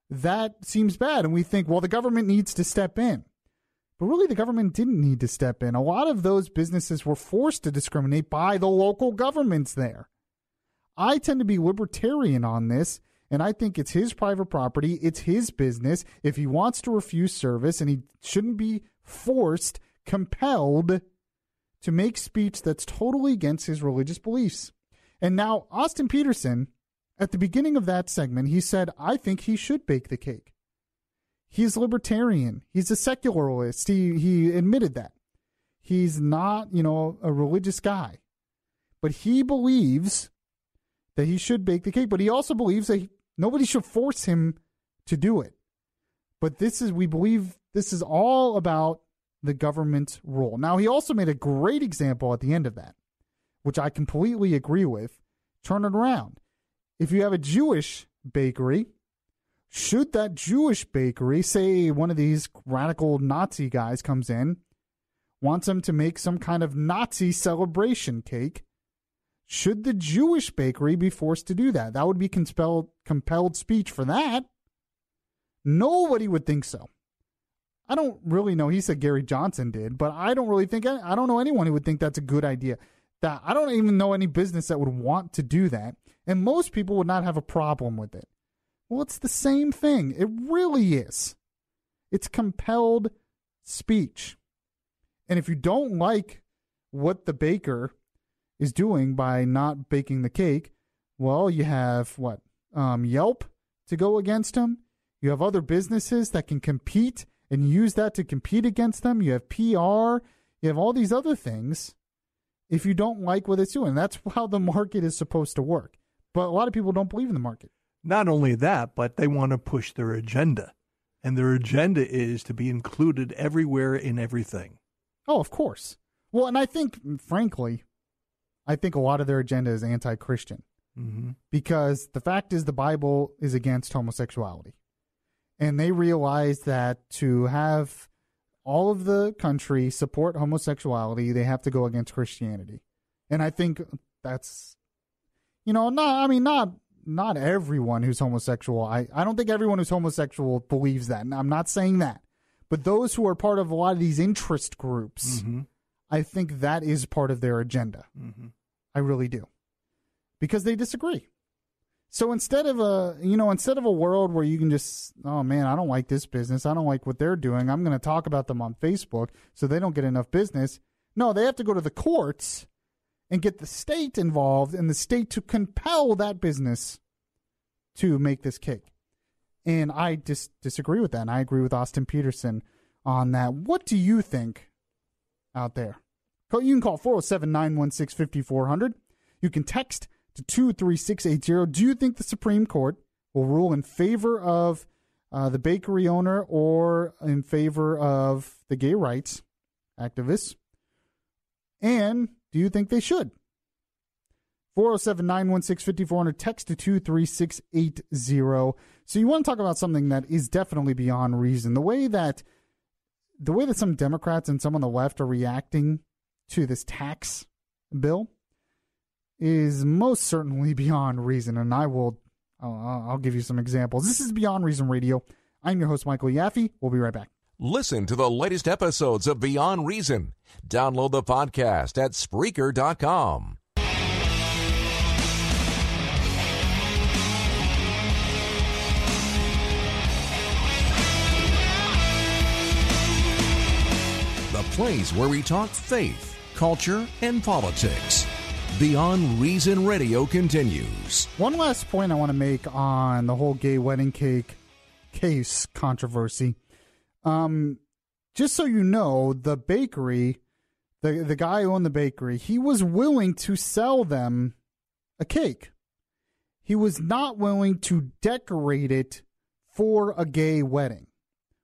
that seems bad. And we think, well, the government needs to step in. But really, the government didn't need to step in. A lot of those businesses were forced to discriminate by the local governments there. I tend to be libertarian on this, and I think it's his private property. It's his business. If he wants to refuse service, and he shouldn't be forced, compelled to make speech that's totally against his religious beliefs. And now, Austin Peterson, at the beginning of that segment, he said, I think he should bake the cake. He's libertarian. He's a secularist. He admitted that. He's not, a religious guy. But he believes that he should bake the cake. But he also believes that nobody should force him to do it. But we believe this is all about the government's role. Now, he also made a great example at the end of that, which I completely agree with. Turn it around. If you have a Jewish bakery, should that Jewish bakery, say one of these radical Nazi guys comes in, wants them to make some kind of Nazi celebration cake, should the Jewish bakery be forced to do that? That would be compelled speech for that. Nobody would think so. I don't really know. He said Gary Johnson did, but I don't know anyone who would think that's a good idea. I don't even know any business that would want to do that, and most people would not have a problem with it. Well, it's the same thing. It really is. It's compelled speech. And if you don't like what the baker is doing by not baking the cake, well, you have Yelp to go against him. You have other businesses that can compete and use that to compete against them. You have PR. You have all these other things if you don't like what it's doing. That's how the market is supposed to work. But a lot of people don't believe in the market. Not only that, but they want to push their agenda. And their agenda is to be included everywhere in everything. Oh, of course. Well, and I think, frankly, a lot of their agenda is anti-Christian. Mm-hmm. Because the fact is the Bible is against homosexuality. And they realize that to have all of the country support homosexuality, they have to go against Christianity. And I think that's, not everyone who's homosexual. I don't think everyone who's homosexual believes that. And I'm not saying that. But those who are part of a lot of these interest groups, mm-hmm. I think that is part of their agenda. Mm-hmm. I really do. Because they disagree. So instead of a world where you can just, oh man, I don't like this business, I don't like what they're doing, I'm going to talk about them on Facebook so they don't get enough business. No, they have to go to the courts and get the state involved and the state to compel that business to make this cake. And I disagree with that. And I agree with Austin Peterson on that. What do you think out there? You can call 407-916-5400. You can text to 23680. Do you think the Supreme Court will rule in favor of the bakery owner or in favor of the gay rights activists? And do you think they should? 407-916-5400, text to 23680. So you want to talk about something that is definitely beyond reason. The way that some Democrats and some on the left are reacting to this tax bill is most certainly beyond reason, and I'll give you some examples. This is Beyond Reason Radio. I'm your host, Michael Yaffee. We'll be right back. Listen to the latest episodes of Beyond Reason. Download the podcast at Spreaker.com. The place where we talk faith, culture, and politics. Beyond Reason Radio continues. One last point I want to make on the whole gay wedding cake case controversy. Just so you know, the bakery, the guy who owned the bakery, he was willing to sell them a cake. He was not willing to decorate it for a gay wedding,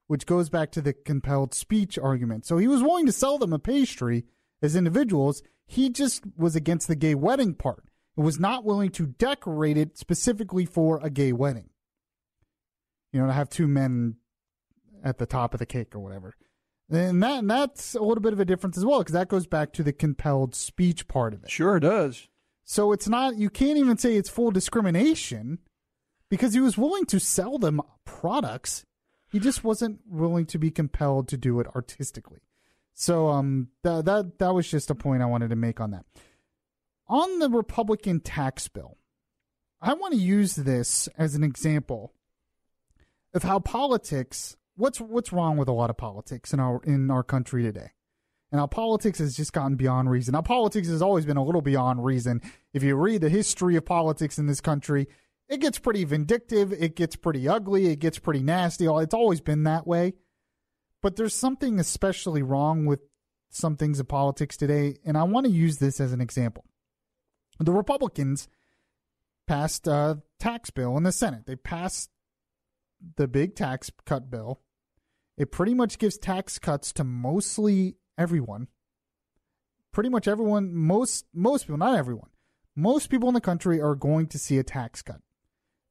which goes back to the compelled speech argument. So he was willing to sell them a pastry as individuals. He just was against the gay wedding part and was not willing to decorate it specifically for a gay wedding. You know, to have two men at the top of the cake or whatever. And that's a little bit of a difference as well, because that goes back to the compelled speech part of it. Sure does. So it's not, you can't even say it's full discrimination, because he was willing to sell them products. He just wasn't willing to be compelled to do it artistically. So that was just a point I wanted to make on that. On the Republican tax bill, I want to use this as an example of how politics, what's wrong with a lot of politics in our country today. And how politics has just gotten beyond reason. Now, politics has always been a little beyond reason. If you read the history of politics in this country, it gets pretty vindictive, it gets pretty ugly, it gets pretty nasty. It's always been that way. But there's something especially wrong with some things in politics today, and I want to use this as an example. The Republicans passed a tax bill in the Senate. They passed the big tax cut bill. It pretty much gives tax cuts to mostly everyone. Pretty much everyone, most people, not everyone. Most people in the country are going to see a tax cut.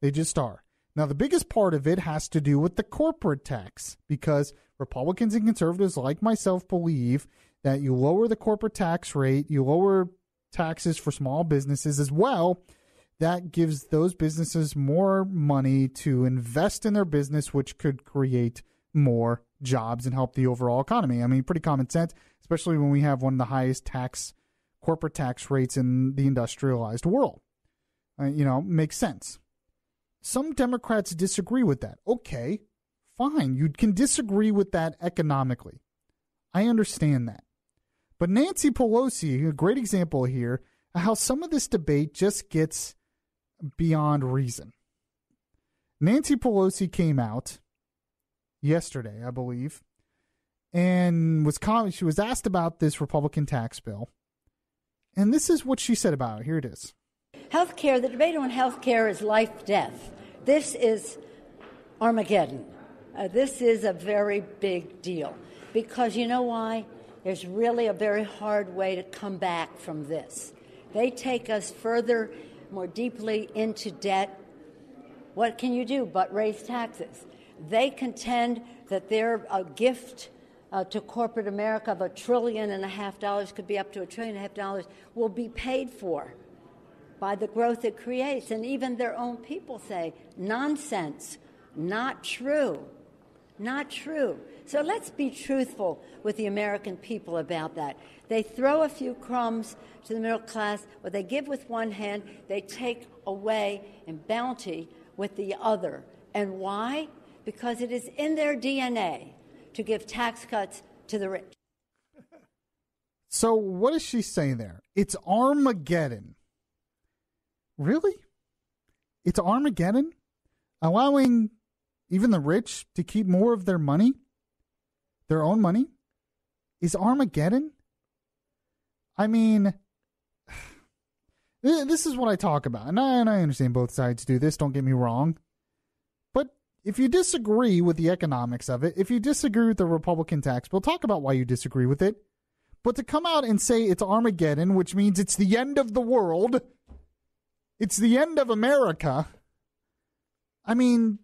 They just are. Now, the biggest part of it has to do with the corporate tax, because Republicans and conservatives like myself believe that you lower the corporate tax rate, you lower taxes for small businesses as well. That gives those businesses more money to invest in their business, which could create more jobs and help the overall economy. I mean, pretty common sense, especially when we have one of the highest corporate tax rates in the industrialized world. Makes sense. Some Democrats disagree with that. Okay, fine. You can disagree with that economically. I understand that. But Nancy Pelosi, a great example here, of how some of this debate just gets beyond reason. Nancy Pelosi came out yesterday, I believe, and she was asked about this Republican tax bill. And this is what she said about it. Here it is. Healthcare, the debate on healthcare is life-death. This is Armageddon. This is a very big deal. Because you know why? There's really a very hard way to come back from this. They take us further, more deeply into debt. What can you do but raise taxes? They contend that they're a gift to corporate America of $1.5 trillion, could be up to $1.5 trillion, will be paid for by the growth it creates. And even their own people say, nonsense, not true, not true. So let's be truthful with the American people about that. They throw a few crumbs to the middle class. What they give with one hand, they take away in bounty with the other. And why? Because it is in their DNA to give tax cuts to the rich. So what does she say there? It's Armageddon. Really? It's Armageddon? Allowing even the rich to keep more of their money? Their own money? Is Armageddon? I mean, this is what I talk about. And I understand both sides do this, don't get me wrong. But if you disagree with the economics of it, if you disagree with the Republican tax bill, talk about why you disagree with it. But to come out and say it's Armageddon, which means it's the end of the world, it's the end of America, I mean,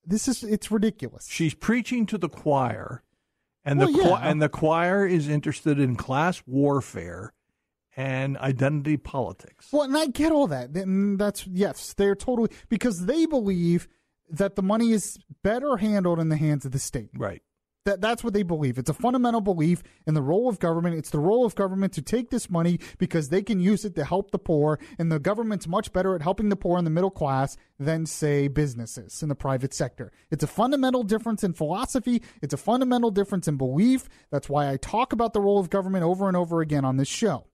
it's ridiculous. She's preaching to the choir, and the choir is interested in class warfare and identity politics. Well, and I get all that. And yes, they're totally, because they believe that the money is better handled in the hands of the state. Right. That's what they believe. It's a fundamental belief in the role of government. It's the role of government to take this money because they can use it to help the poor, and the government's much better at helping the poor and the middle class than, say, businesses in the private sector. It's a fundamental difference in philosophy. It's a fundamental difference in belief. That's why I talk about the role of government over and over again on this show.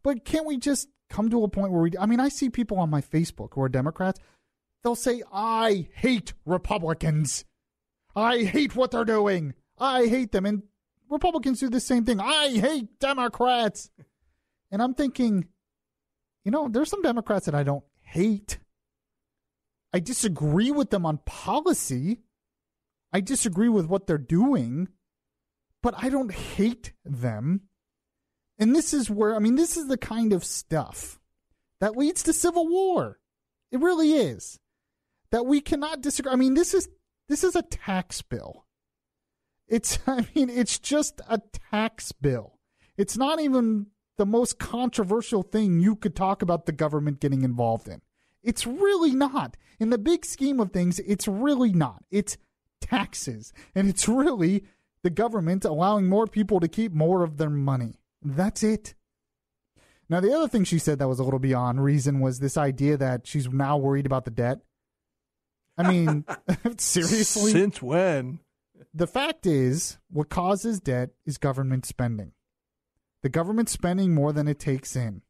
But can't we just come to a point where I see people on my Facebook who are Democrats. They'll say, I hate Republicans. I hate what they're doing. I hate them. And Republicans do the same thing. I hate Democrats. And I'm thinking, there's some Democrats that I don't hate. I disagree with them on policy. I disagree with what they're doing, but I don't hate them. And this is where, this is the kind of stuff that leads to civil war. It really is. That we cannot disagree. This is a tax bill. It's just a tax bill. It's not even the most controversial thing you could talk about the government getting involved in. It's really not. In the big scheme of things, it's really not. It's taxes. And it's really the government allowing more people to keep more of their money. That's it. Now, the other thing she said that was a little beyond reason was this idea that she's now worried about the debt. Seriously? Since when? The fact is, what causes debt is government spending. The government's spending more than it takes in.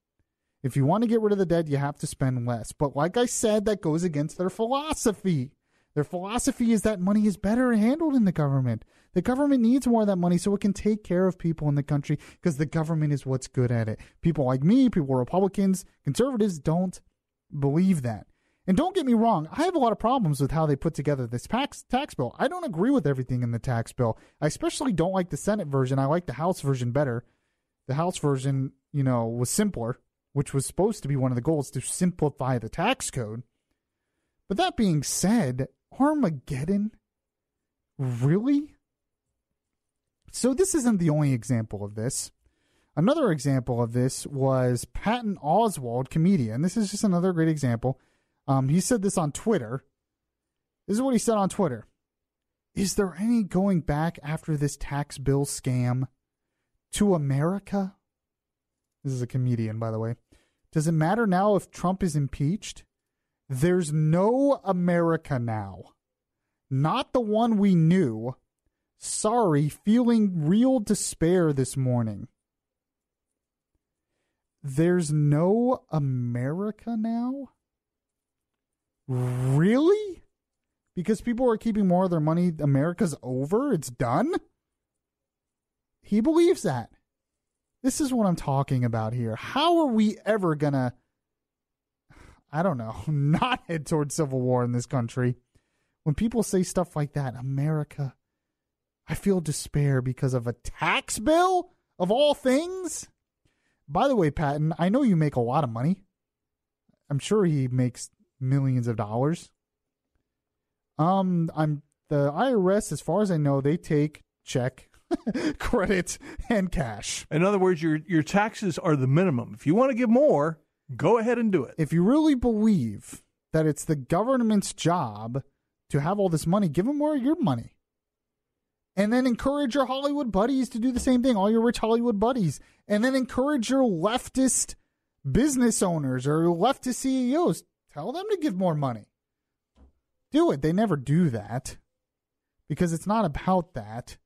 If you want to get rid of the debt, you have to spend less. But like I said, that goes against their philosophy. Their philosophy is that money is better handled in the government. The government needs more of that money so it can take care of people in the country because the government is what's good at it. People like me, people Republicans, conservatives don't believe that. And don't get me wrong, I have a lot of problems with how they put together this tax bill. I don't agree with everything in the tax bill. I especially don't like the Senate version. I like the House version better. The House version, was simpler, which was supposed to be one of the goals, to simplify the tax code. But that being said, Armageddon? Really? So this isn't the only example of this. Another example of this was Patton Oswalt, comedian. This is just another great example. He said this on Twitter. This is what he said on Twitter. Is there any going back after this tax bill scam to America? This is a comedian, by the way. Does it matter now if Trump is impeached? There's no America now. Not the one we knew. Sorry, feeling real despair this morning. There's no America now? Really? Because people are keeping more of their money, America's over? It's done? He believes that. This is what I'm talking about here. How are we ever gonna, not head towards civil war in this country? When people say stuff like that, America, I feel despair because of a tax bill of all things? By the way, Patton, I know you make a lot of money. I'm sure he makes millions of dollars. The IRS, as far as I know, they take check, credit, and cash. In other words, your taxes are the minimum. If you want to give more, go ahead and do it. If you really believe that it's the government's job to have all this money, give them more of your money. And then encourage your Hollywood buddies to do the same thing, all your rich Hollywood buddies. And then encourage your leftist business owners or leftist CEOs. Tell them to give more money. Do it. They never do that because it's not about that.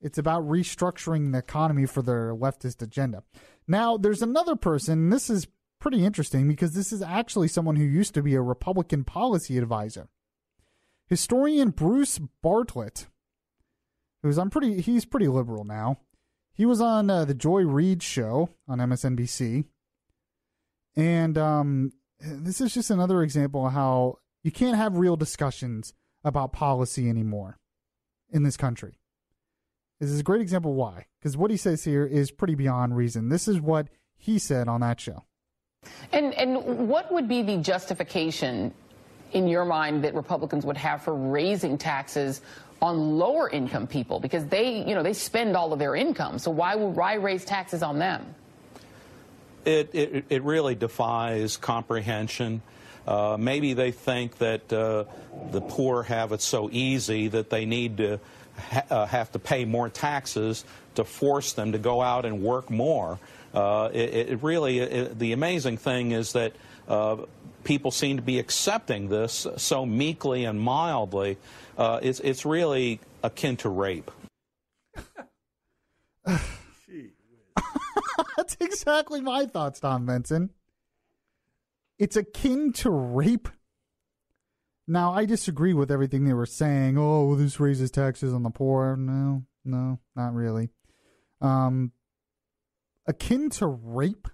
It's about restructuring the economy for their leftist agenda. Now, there's another person, and this is pretty interesting because this is actually someone who used to be a Republican policy advisor. Historian Bruce Bartlett, he's pretty liberal now. He was on the Joy Reid show on MSNBC. And this is just another example of how you can't have real discussions about policy anymore in this country. This is a great example why. Because what he says here is pretty beyond reason. This is what he said on that show. And what would be the justification in your mind that Republicans would have for raising taxes on lower income people? Because they spend all of their income. So why raise taxes on them? It really defies comprehension. Maybe they think that the poor have it so easy that they need to have to pay more taxes to force them to go out and work more. The amazing thing is that people seem to be accepting this so meekly and mildly. It's really akin to rape. That's exactly my thoughts, Tom Benson. It's akin to rape. Now, I disagree with everything they were saying. Oh, well, this raises taxes on the poor. No, not really. Akin to rape?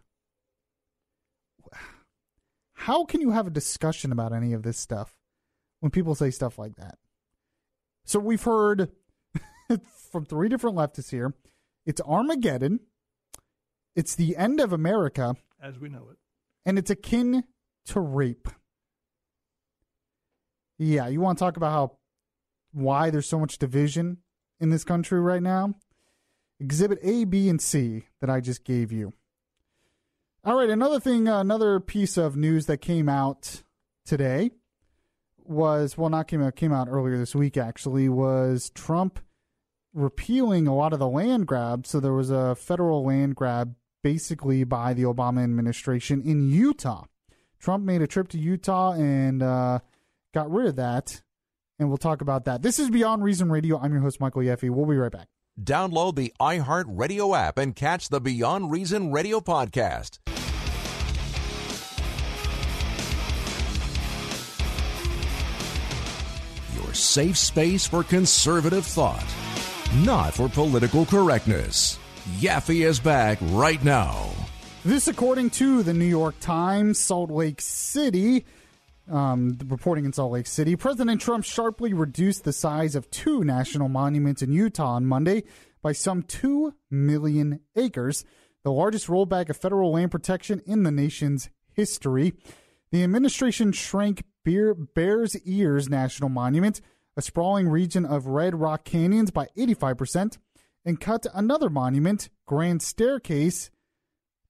How can you have a discussion about any of this stuff when people say stuff like that? So we've heard from 3 different leftists here. It's Armageddon. It's the end of America. As we know it. And it's akin to rape. Yeah, you want to talk about why there's so much division in this country right now? Exhibit A, B, and C that I just gave you. All right, another piece of news that came out today came out earlier this week, actually, was Trump repealing a lot of the land grabs. So there was a federal land grab basically by the Obama administration in Utah. Trump made a trip to Utah and got rid of that, and we'll talk about that. This is Beyond Reason Radio. I'm your host, Michael Yaffee. We'll be right back. Download the iHeart Radio app and catch the Beyond Reason Radio podcast. Your safe space for conservative thought, not for political correctness. Yaffee is back right now. This, according to the New York Times, Salt Lake City. Reporting in Salt Lake City, President Trump sharply reduced the size of 2 national monuments in Utah on Monday by some 2 million acres, the largest rollback of federal land protection in the nation's history. The administration shrank Bears Ears National Monument, a sprawling region of red rock canyons, by 85%, and cut another monument, Grand Staircase,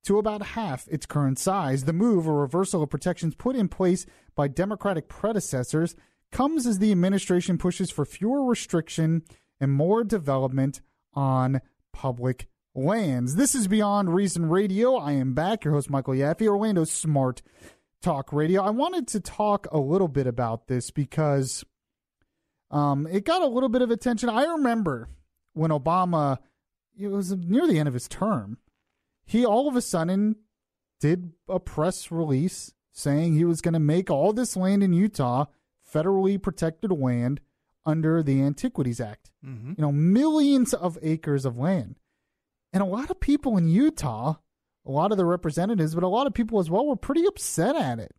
to about half its current size. The move, a reversal of protections put in place by Democratic predecessors, comes as the administration pushes for fewer restriction and more development on public lands. This is Beyond Reason Radio. I am back, your host, Michael Yaffee, Orlando's Smart Talk Radio. I wanted to talk a little bit about this because it got a little bit of attention. I remember when Obama, it was near the end of his term, he all of a sudden did a press release saying he was going to make all this land in Utah federally protected land under the Antiquities Act. Mm-hmm. Millions of acres of land. And a lot of people in Utah, a lot of the representatives, but a lot of people as well, were pretty upset at it.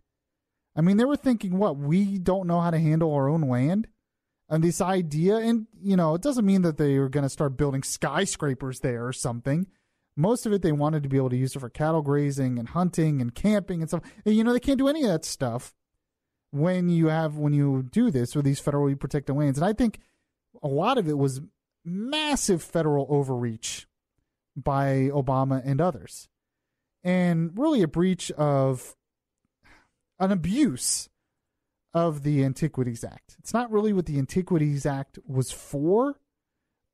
I mean, they were thinking, we don't know how to handle our own land? And this idea, and, it doesn't mean that they are going to start building skyscrapers there or something. Most of it, they wanted to be able to use it for cattle grazing and hunting and camping and stuff. And, they can't do any of that stuff when you do this with these federally protected lands. And I think a lot of it was massive federal overreach by Obama and others. And really a breach of an abuse of the Antiquities Act. It's not really what the Antiquities Act was for,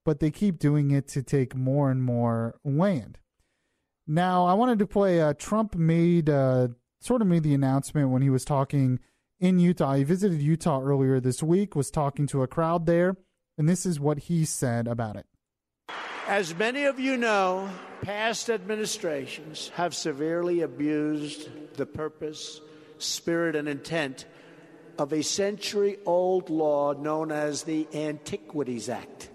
but they keep doing it to take more and more land. Now, I wanted to play, Trump made the announcement when he was talking in Utah. He visited Utah earlier this week, was talking to a crowd there, and this is what he said about it. As many of you know, past administrations have severely abused the purpose, spirit, and intent of a century-old law known as the Antiquities Act.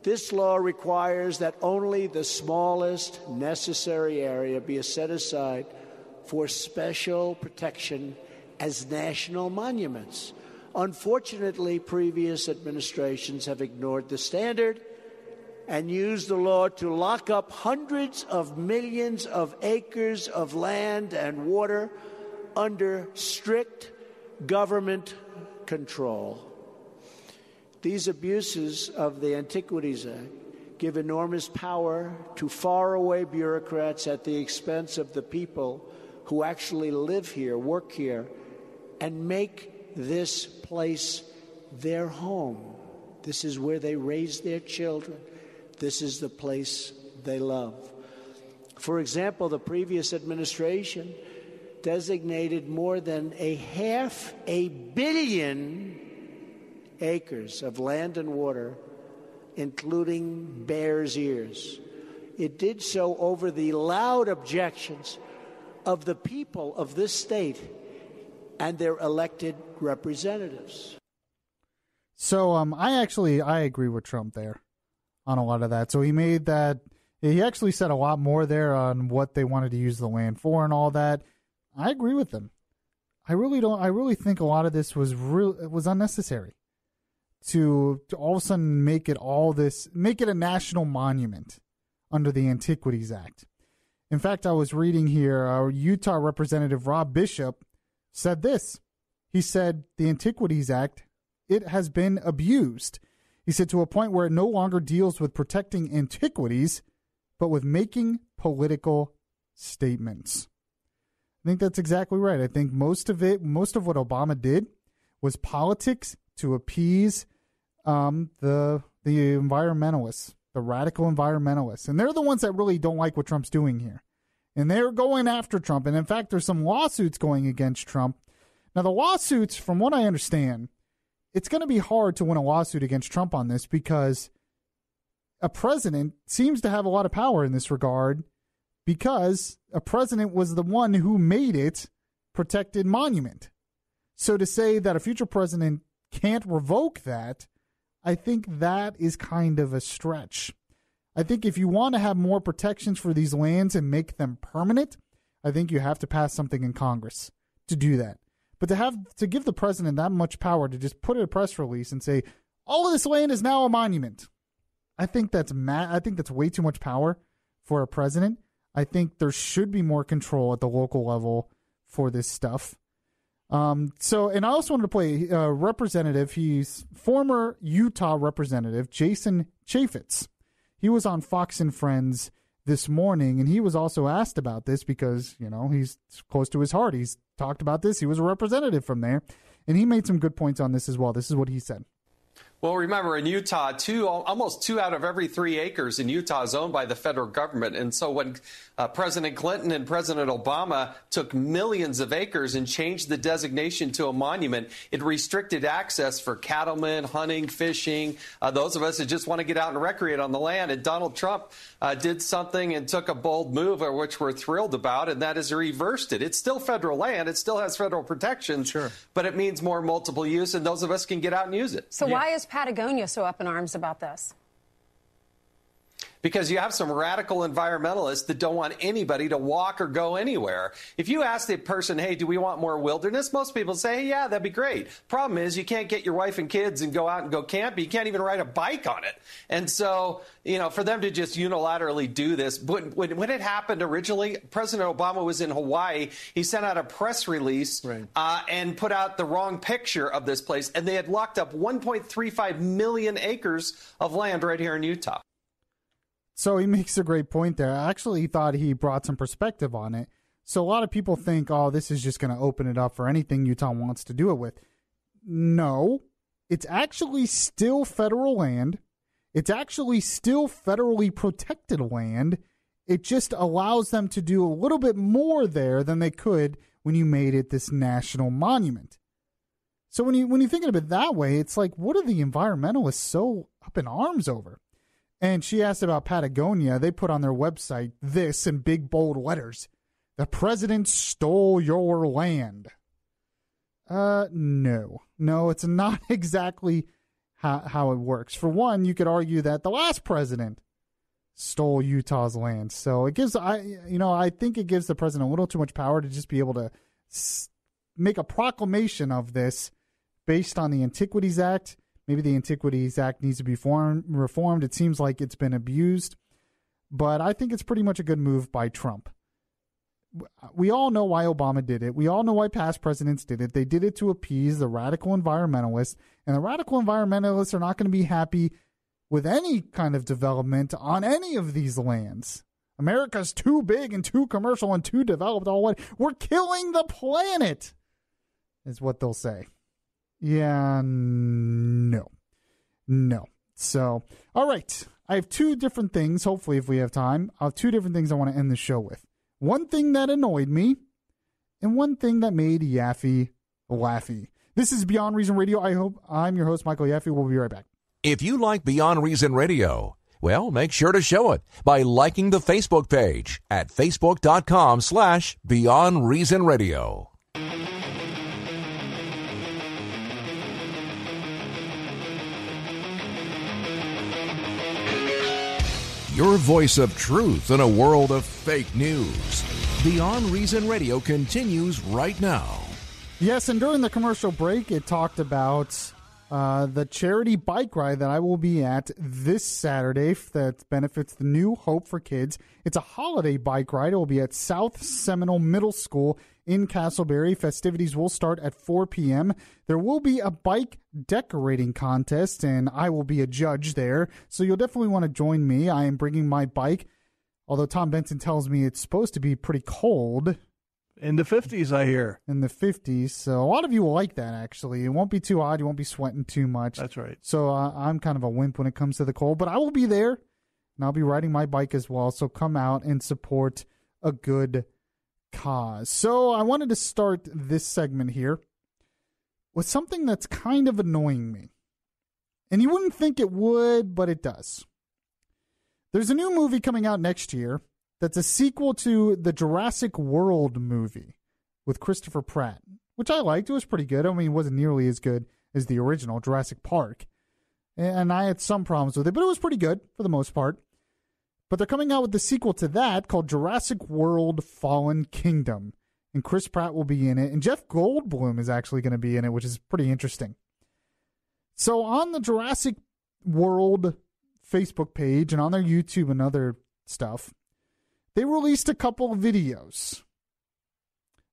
This law requires that only the smallest necessary area be set aside for special protection as national monuments. Unfortunately, previous administrations have ignored the standard and used the law to lock up hundreds of millions of acres of land and water under strict government control. These abuses of the Antiquities Act give enormous power to faraway bureaucrats at the expense of the people who actually live here, work here, and make this place their home. This is where they raise their children. This is the place they love. For example, the previous administration designated more than 500 million acres of land and water, including Bears Ears. it did so over the loud objections of the people of this state and their elected representatives. So I agree with Trump there on a lot of that. So he actually said a lot more there on what they wanted to use the land for and all that. I agree with them. I really think a lot of this was unnecessary to all of a sudden make it a national monument under the Antiquities Act. In fact, I was reading here, our Utah Representative Rob Bishop said this. He said the Antiquities Act, it has been abused. He said to a point where it no longer deals with protecting antiquities, but with making political statements. I think that's exactly right. I think most of what Obama did was politics to appease the environmentalists, the radical environmentalists. And they're the ones that really don't like what Trump's doing here. And they're going after Trump. And in fact, there's some lawsuits going against Trump. Now, the lawsuits, from what I understand, it's going to be hard to win a lawsuit against Trump on this because a president seems to have a lot of power in this regard because a president was the one who made it protected monument. So to say that a future president can't revoke that, I think that is kind of a stretch. I think if you want to have more protections for these lands and make them permanent, I think you have to pass something in Congress to do that. But to give the president that much power to just put a press release and say, all of this land is now a monument, I think that's way too much power for a president. I think there should be more control at the local level for this stuff. And I also wanted to play a representative. He's former Utah representative Jason Chaffetz. He was on Fox and Friends this morning, and he was also asked about this because, he's close to his heart. He's talked about this. He was a representative from there, and he made some good points on this as well. This is what he said. Well, remember, in Utah, almost 2 out of every 3 acres in Utah is owned by the federal government. And so when President Clinton and President Obama took millions of acres and changed the designation to a monument, it restricted access for cattlemen, hunting, fishing, those of us that just want to get out and recreate on the land. And Donald Trump did something and took a bold move, which we're thrilled about, and that is he reversed it. It's still federal land. It still has federal protections, sure, but it means more multiple use, and those of us can get out and use it. So why is Patagonia so up in arms about this? Because you have some radical environmentalists that don't want anybody to walk or go anywhere. If you ask the person, hey, do we want more wilderness? Most people say, hey, yeah, that'd be great. Problem is you can't get your wife and kids and go out and go camping. You can't even ride a bike on it. And so, for them to just unilaterally do this, when it happened originally, President Obama was in Hawaii. He sent out a press release and put out the wrong picture of this place. And they had locked up 1.35 million acres of land right here in Utah. So he makes a great point there. I actually thought he brought some perspective on it. So a lot of people think, oh, this is just going to open it up for anything Utah wants to do it with. No, it's actually still federal land. It's actually still federally protected land. It just allows them to do a little bit more there than they could when you made it this national monument. So when you think of it that way, it's like, what are the environmentalists so up in arms over? And she asked about Patagonia. They put on their website this in big, bold letters. The president stole your land. No, it's not exactly how it works. For one, you could argue that the last president stole Utah's land. So it gives, I think it gives the president a little too much power to just be able to make a proclamation of this based on the Antiquities Act. Maybe the Antiquities Act needs to be reformed. It seems like it's been abused. But I think it's pretty much a good move by Trump. We all know why Obama did it. We all know why past presidents did it. They did it to appease the radical environmentalists. And the radical environmentalists are not going to be happy with any kind of development on any of these lands. America's too big and too commercial and too developed already. We're killing the planet, is what they'll say. Yeah, no. So, all right. I have 2 different things, hopefully, if we have time. I have 2 different things I want to end the show with. One thing that annoyed me, and one thing that made Yaffee laughy. This is Beyond Reason Radio. I'm your host, Michael Yaffee. We'll be right back. If you like Beyond Reason Radio, Well, make sure to show it by liking the Facebook page at facebook.com/Beyond Reason Radio. Your voice of truth in a world of fake news. Beyond Reason Radio continues right now. Yes, and during the commercial break, it talked about the charity bike ride that I will be at this Saturday that benefits the New Hope for Kids. It's a holiday bike ride. It will be at South Seminole Middle School in Castleberry. Festivities will start at 4 p.m. There will be a bike decorating contest, and I will be a judge there. So you'll definitely want to join me. I am bringing my bike, although Tom Benson tells me it's supposed to be pretty cold. In the 50s, I hear. In the 50s. So a lot of you will like that, actually. It won't be too hot. You won't be sweating too much. That's right. So I'm kind of a wimp when it comes to the cold. But I will be there, and I'll be riding my bike as well. So come out and support a good cause. So I wanted to start this segment here with something that's kind of annoying me. And you wouldn't think it would, but it does. There's a new movie coming out next year that's a sequel to the Jurassic World movie with Christopher Pratt, which I liked. It was pretty good. I mean, it wasn't nearly as good as the original Jurassic Park. And I had some problems with it, but it was pretty good for the most part. But they're coming out with the sequel to that called Jurassic World Fallen Kingdom. And Chris Pratt will be in it. And Jeff Goldblum is actually going to be in it, which is pretty interesting. So on the Jurassic World Facebook page and on their YouTube and other stuff, they released a couple of videos.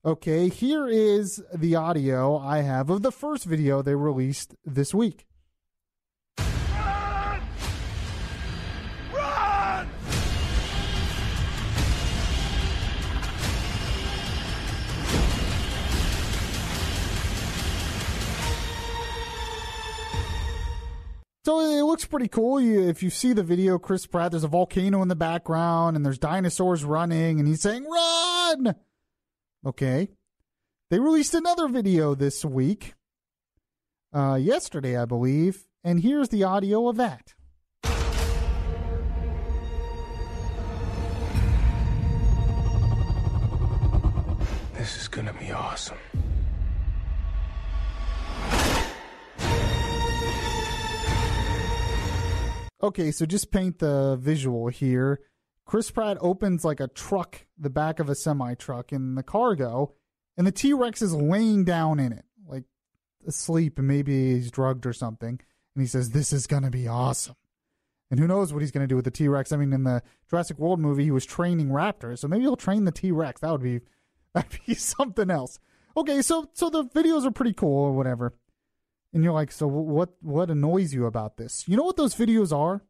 Okay, here is the audio I have of the first video they released this week. Run! Run! So it looks pretty cool. If you see the video, Chris Pratt, there's a volcano in the background, and there's dinosaurs running, and he's saying, run! Okay. They released another video this week, yesterday, I believe, and here's the audio of that. This is gonna be awesome. Okay, so just paint the visual here. Chris Pratt opens like a truck, the back of a semi-truck in the cargo, and the T-Rex is laying down in it, like asleep, and maybe he's drugged or something. And he says, this is going to be awesome. And who knows what he's going to do with the T-Rex. I mean, in the Jurassic World movie, he was training raptors, so maybe he'll train the T-Rex. That'd be something else. Okay, so the videos are pretty cool or whatever. And you're like, so what annoys you about this? You know what those videos are?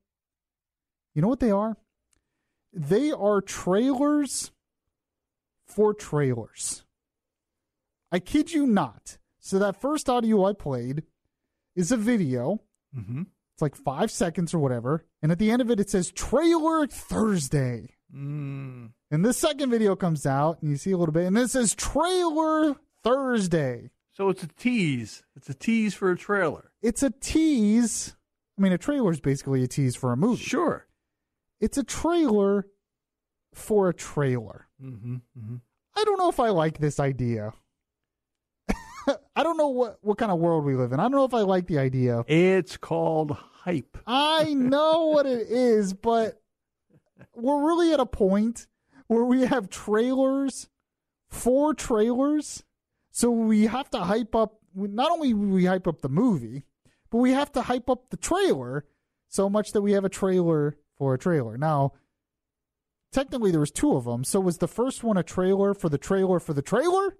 You know what they are? They are trailers for trailers. I kid you not. So that first audio I played is a video. Mm-hmm. It's like 5 seconds or whatever. And at the end of it, it says Trailer Thursday. Mm. And this second video comes out, and you see a little bit, and it says Trailer Thursday. So it's a tease. It's a tease for a trailer. It's a tease. I mean, a trailer is basically a tease for a movie. Sure. It's a trailer for a trailer. Mm-hmm. Mm-hmm. I don't know if I like this idea. I don't know what kind of world we live in. I don't know if I like the idea. It's called hype. I know what it is, but we're really at a point where we have trailers for trailers. So we have to hype up, not only we hype up the movie, but we have to hype up the trailer so much that we have a trailer for a trailer. Now, technically there was two of them. So was the first one a trailer for the trailer for the trailer?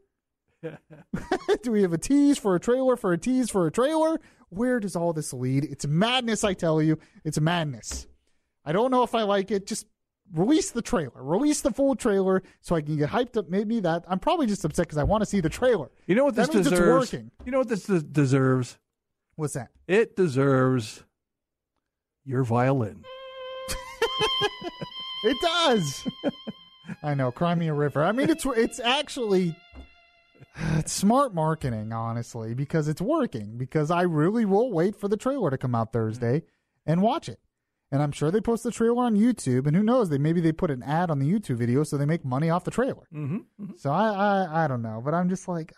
Do we have a tease for a trailer for a tease for a trailer? Where does all this lead? It's madness, I tell you. It's madness. I don't know if I like it. Just release the trailer. Release the full trailer so I can get hyped up. Maybe that. I'm probably just upset because I want to see the trailer. You know what this deserves? It's working. You know what this deserves? What's that? It deserves your violin. It does. I know. Cry me a river. I mean, it's actually... It's smart marketing, honestly, because it's working. Because I really will wait for the trailer to come out Thursday and watch it. And I'm sure they post the trailer on YouTube, and who knows, maybe they put an ad on the YouTube video so they make money off the trailer. Mm-hmm. Mm-hmm. So I don't know, but I'm just like,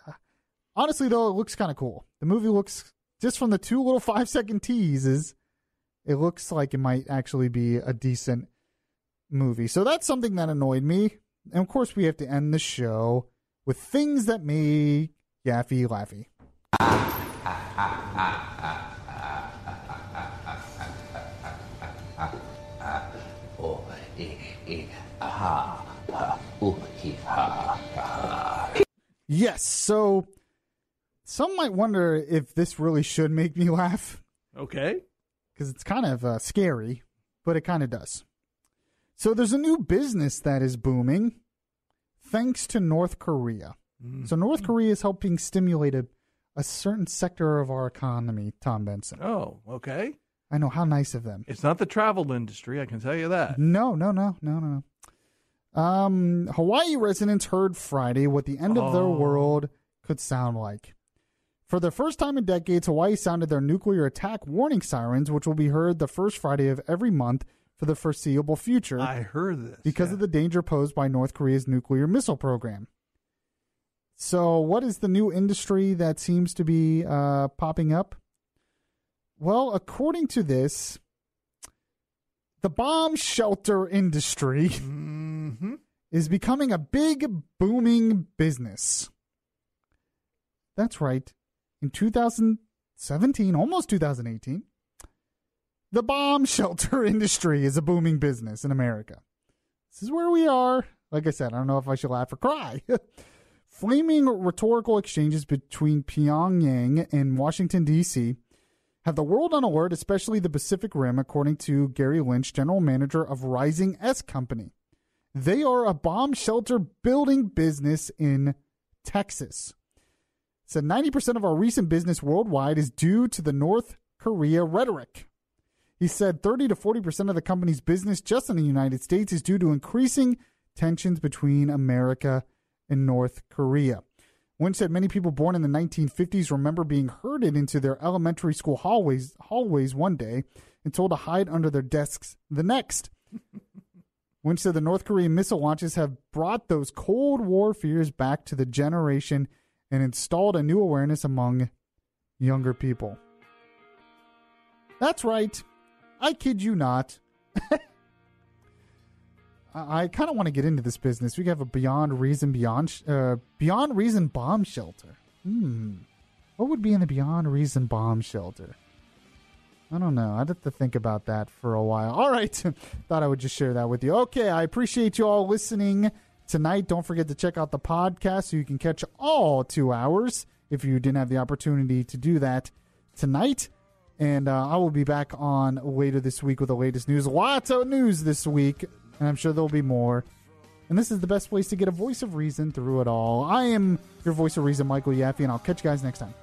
honestly though, it looks kind of cool. The movie looks, just from the 2 little 5-second teases, it looks like it might actually be a decent movie. So that's something that annoyed me. And of course we have to end the show with things that make Yaffee laughy. Yes, so some might wonder if this really should make me laugh. Okay. Because it's kind of scary, but it kind of does. So there's a new business that is booming thanks to North Korea. Mm-hmm. So North Korea is helping stimulate a certain sector of our economy, Tom Benson. Oh, okay. I know, how nice of them. It's not the travel industry, I can tell you that. No. Hawaii residents heard Friday what the end of their world could sound like. For the first time in decades, Hawaii sounded their nuclear attack warning sirens, which will be heard the first Friday of every month for the foreseeable future. I heard this. Because of the danger posed by North Korea's nuclear missile program. So what is the new industry that seems to be popping up? Well, according to this, the bomb shelter industry is becoming a big, booming business. That's right. In 2017, almost 2018, the bomb shelter industry is a booming business in America. This is where we are. Like I said, I don't know if I should laugh or cry. Flaming rhetorical exchanges between Pyongyang and Washington, D.C. have the world on alert, especially the Pacific Rim, according to Gary Lynch, general manager of Rising S Company. They are a bomb shelter building business in Texas. Said 90% of our recent business worldwide is due to the North Korea rhetoric. He said 30 to 40% of the company's business just in the United States is due to increasing tensions between America and North Korea. Lynch said many people born in the 1950s remember being herded into their elementary school hallways one day and told to hide under their desks the next. Lynch said the North Korean missile launches have brought those Cold War fears back to the generation and installed a new awareness among younger people. That's right. I kid you not. I kind of want to get into this business. We have a Beyond Reason bomb shelter. What would be in the Beyond Reason bomb shelter? I don't know. I'd have to think about that for a while. All right. Thought I would just share that with you. Okay. I appreciate you all listening tonight. Don't forget to check out the podcast so you can catch all 2 hours if you didn't have the opportunity to do that tonight. And I will be back on later this week with the latest news. Lots of news this week, and I'm sure there'll be more. And this is the best place to get a voice of reason through it all. I am your voice of reason, Michael Yaffee, and I'll catch you guys next time.